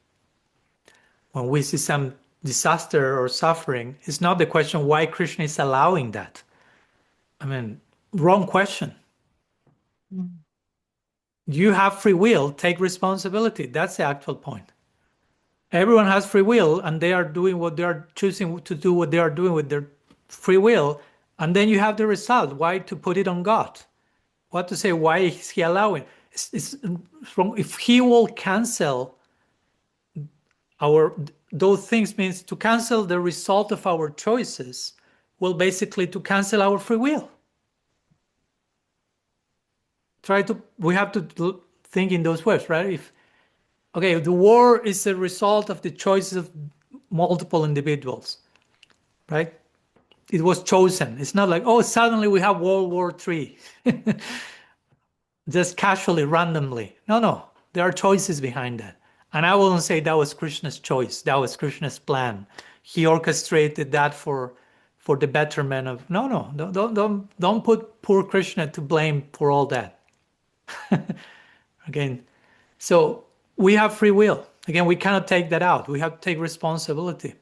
When we see some disaster or suffering, it's not the question why Krishna is allowing that. I mean, wrong question. You have free will, take responsibility. That's the actual point. Everyone has free will, and they are doing what they are choosing to do, what they are doing with their free will, and then you have the result. Why to put it on God? What to say? Why is he allowing? It's wrong. If he will cancel those things, means to cancel the result of our choices, well, basically to cancel our free will. We have to think in those words, right? Okay, the war is a result of the choices of multiple individuals, right? It was chosen. It's not like, oh, suddenly we have World War III, just casually, randomly. No, there are choices behind that. And I wouldn't say that was Krishna's choice. That was Krishna's plan. He orchestrated that for the betterment of. No, don't put poor Krishna to blame for all that. Again, so we have free will. Again, we cannot take that out. We have to take responsibility.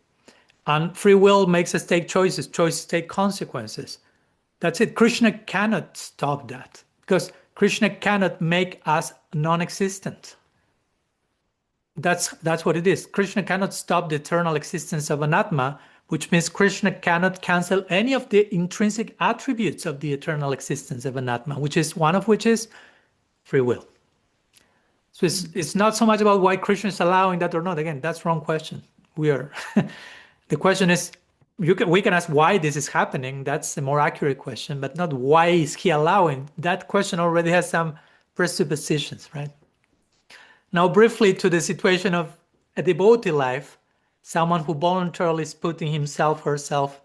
And free will makes us take choices. Choices take consequences. That's it. Krishna cannot stop that, because Krishna cannot make us non-existent. That's what it is. Krishna cannot stop the eternal existence of an Atma, which means Krishna cannot cancel any of the intrinsic attributes of the eternal existence of an Atma, one of which is free will. So it's not so much about why Krishna is allowing that or not. Again, that's the wrong question. The question is, we can ask why this is happening. That's a more accurate question, but not why is he allowing. That question already has some presuppositions, right? Now, briefly to the situation of a devotee life, someone who voluntarily is putting himself or herself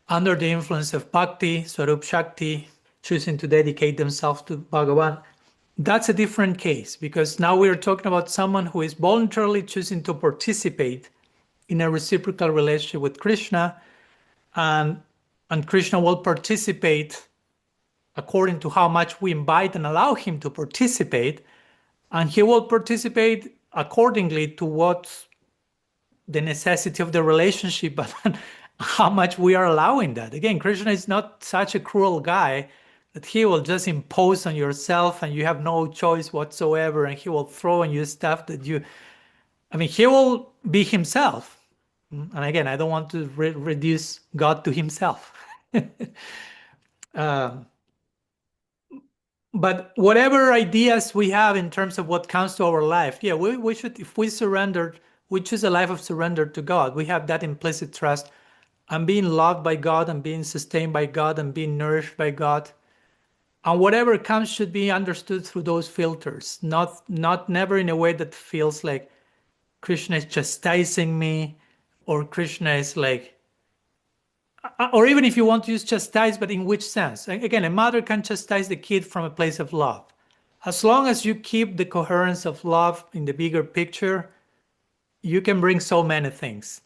under the influence of bhakti, swarup shakti, choosing to dedicate themselves to Bhagavan. That's a different case, because now we are talking about someone who is voluntarily choosing to participate in a reciprocal relationship with Krishna, and Krishna will participate according to how much we invite and allow him to participate, and he will participate accordingly to what the necessity of the relationship, but how much we are allowing that. Again, Krishna is not such a cruel guy that he will just impose on yourself and you have no choice whatsoever, and he will throw on you stuff that he will be himself. And again, I don't want to reduce God to himself. But whatever ideas we have in terms of what comes to our life, yeah, we should, if we surrender, we choose a life of surrender to God. We have that implicit trust. I'm being loved by God, I'm being sustained by God, I'm being nourished by God. And whatever comes should be understood through those filters, not never in a way that feels like Krishna is chastising me, or Krishna is like, or even if you want to use chastise, but in which sense? Again, a mother can chastise the kid from a place of love. As long as you keep the coherence of love in the bigger picture, you can bring so many things.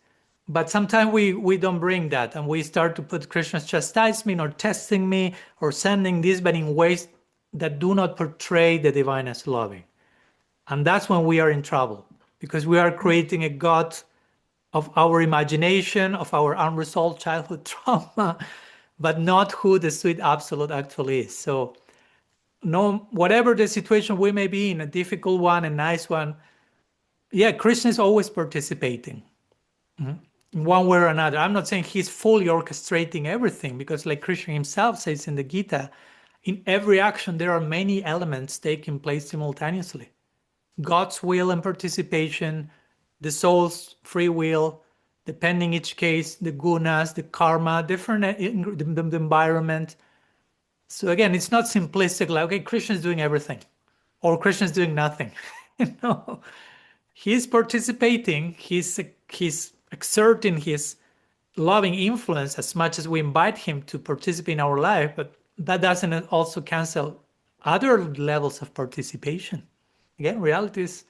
But sometimes we don't bring that, and we start to put Krishna's chastisement or testing me or sending this, but in ways that do not portray the divine as loving. And that's when we are in trouble, because we are creating a God of our imagination, of our unresolved childhood trauma, but not who the sweet absolute actually is. So no, whatever the situation we may be in, a difficult one, a nice one, yeah, Krishna is always participating in one way or another. I'm not saying he's fully orchestrating everything, because like Krishna himself says in the Gita, in every action there are many elements taking place simultaneously. God's will and participation, the soul's free will, depending each case, the gunas, the karma, different the environment. So again, it's not simplistic like, okay, Krishna's doing everything or Krishna's doing nothing. No, he's participating, he's exerting his loving influence as much as we invite him to participate in our life, but that doesn't also cancel other levels of participation. Again, reality is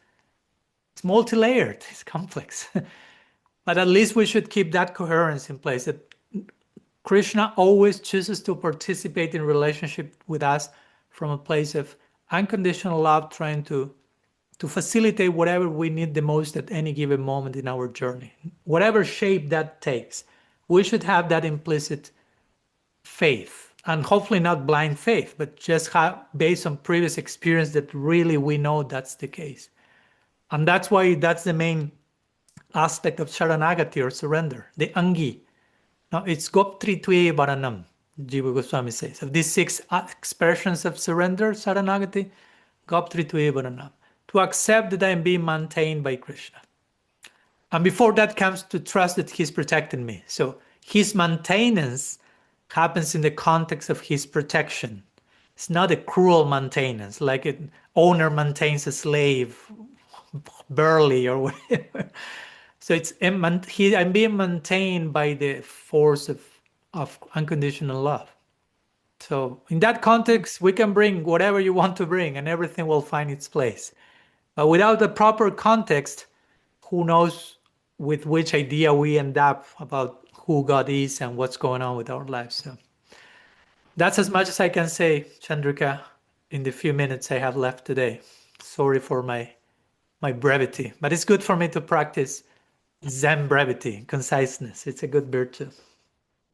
it's multi-layered, it's complex. But at least we should keep that coherence in place, that Krishna always chooses to participate in relationship with us from a place of unconditional love, trying to facilitate whatever we need the most at any given moment in our journey. Whatever shape that takes, we should have that implicit faith, and hopefully not blind faith, but just based on previous experience that really we know that's the case. And that's why that's the main aspect of Sharanagati or surrender, the Angi. Now it's Goptri Tue Varanam, Jiva Goswami says. Of these 6 expressions of surrender, Sharanagati, Goptri Tue Varanam, to accept that I am being maintained by Krishna. And before that comes to trust that he's protecting me. So his maintenance happens in the context of his protection. It's not a cruel maintenance, like an owner maintains a slave, barely or whatever. So it's I'm being maintained by the force of unconditional love. So in that context, we can bring whatever you want to bring and everything will find its place. But without the proper context, who knows with which idea we end up about who God is and what's going on with our lives. So that's as much as I can say, Chandrika, in the few minutes I have left today. Sorry for my brevity, but it's good for me to practice Zen brevity, conciseness. It's a good virtue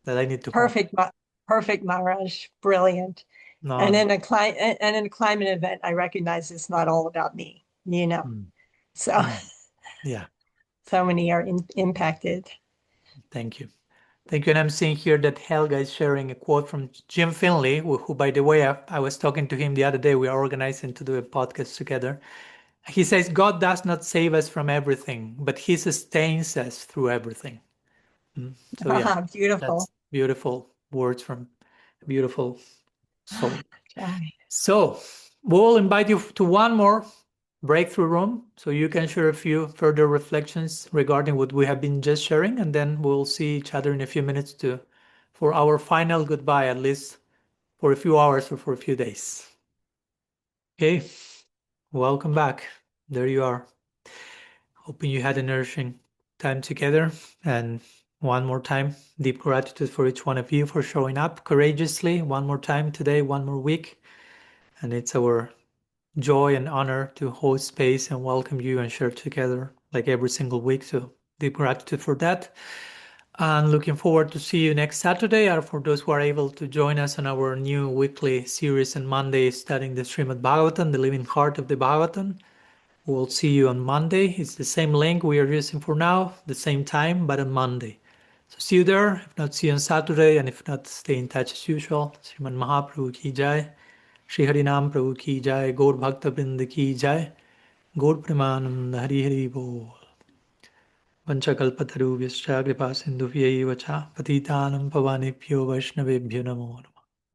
that I need to Perfect, Maharaj. Brilliant. No. And in a climate event, I recognize it's not all about me, So yeah. So many are impacted. Thank you. Thank you. And I'm seeing here that Helga is sharing a quote from Jim Finley, who by the way, I was talking to him the other day. We are organizing to do a podcast together. He says, God does not save us from everything, but he sustains us through everything. So yeah, beautiful. That's beautiful words from a beautiful soul. So we'll invite you to one more breakthrough room so you can share a few further reflections regarding what we have been just sharing, and then we'll see each other in a few minutes for our final goodbye, at least for a few hours or for a few days. Okay, welcome back. There you are. Hoping you had a nourishing time together. And one more time, deep gratitude for each one of you for showing up courageously one more time today, one more week. And it's our joy and honor to host space and welcome you and share together like every single week. So deep gratitude for that. And looking forward to see you next Saturday, or for those who are able to join us on our new weekly series on Monday, studying the Srimad Bhagavatam, the living heart of the Bhagavatam. We'll see you on Monday. It's the same link we are using for now, the same time, but on Monday. So see you there. If not, see you on Saturday. And if not, stay in touch as usual. Sriman Mahaprabhu ki jai. Shri हरिनाम प्रभु की जय, गौर भक्त वृंद की जय, गौर प्रेमानंद हरि हरि बोल। वंशकल्पतरुभ्यश्च कृपा सिन्धुभ्यैव च पतितानं पावनेभ्यो वैष्णवेभ्यो नमो नमः।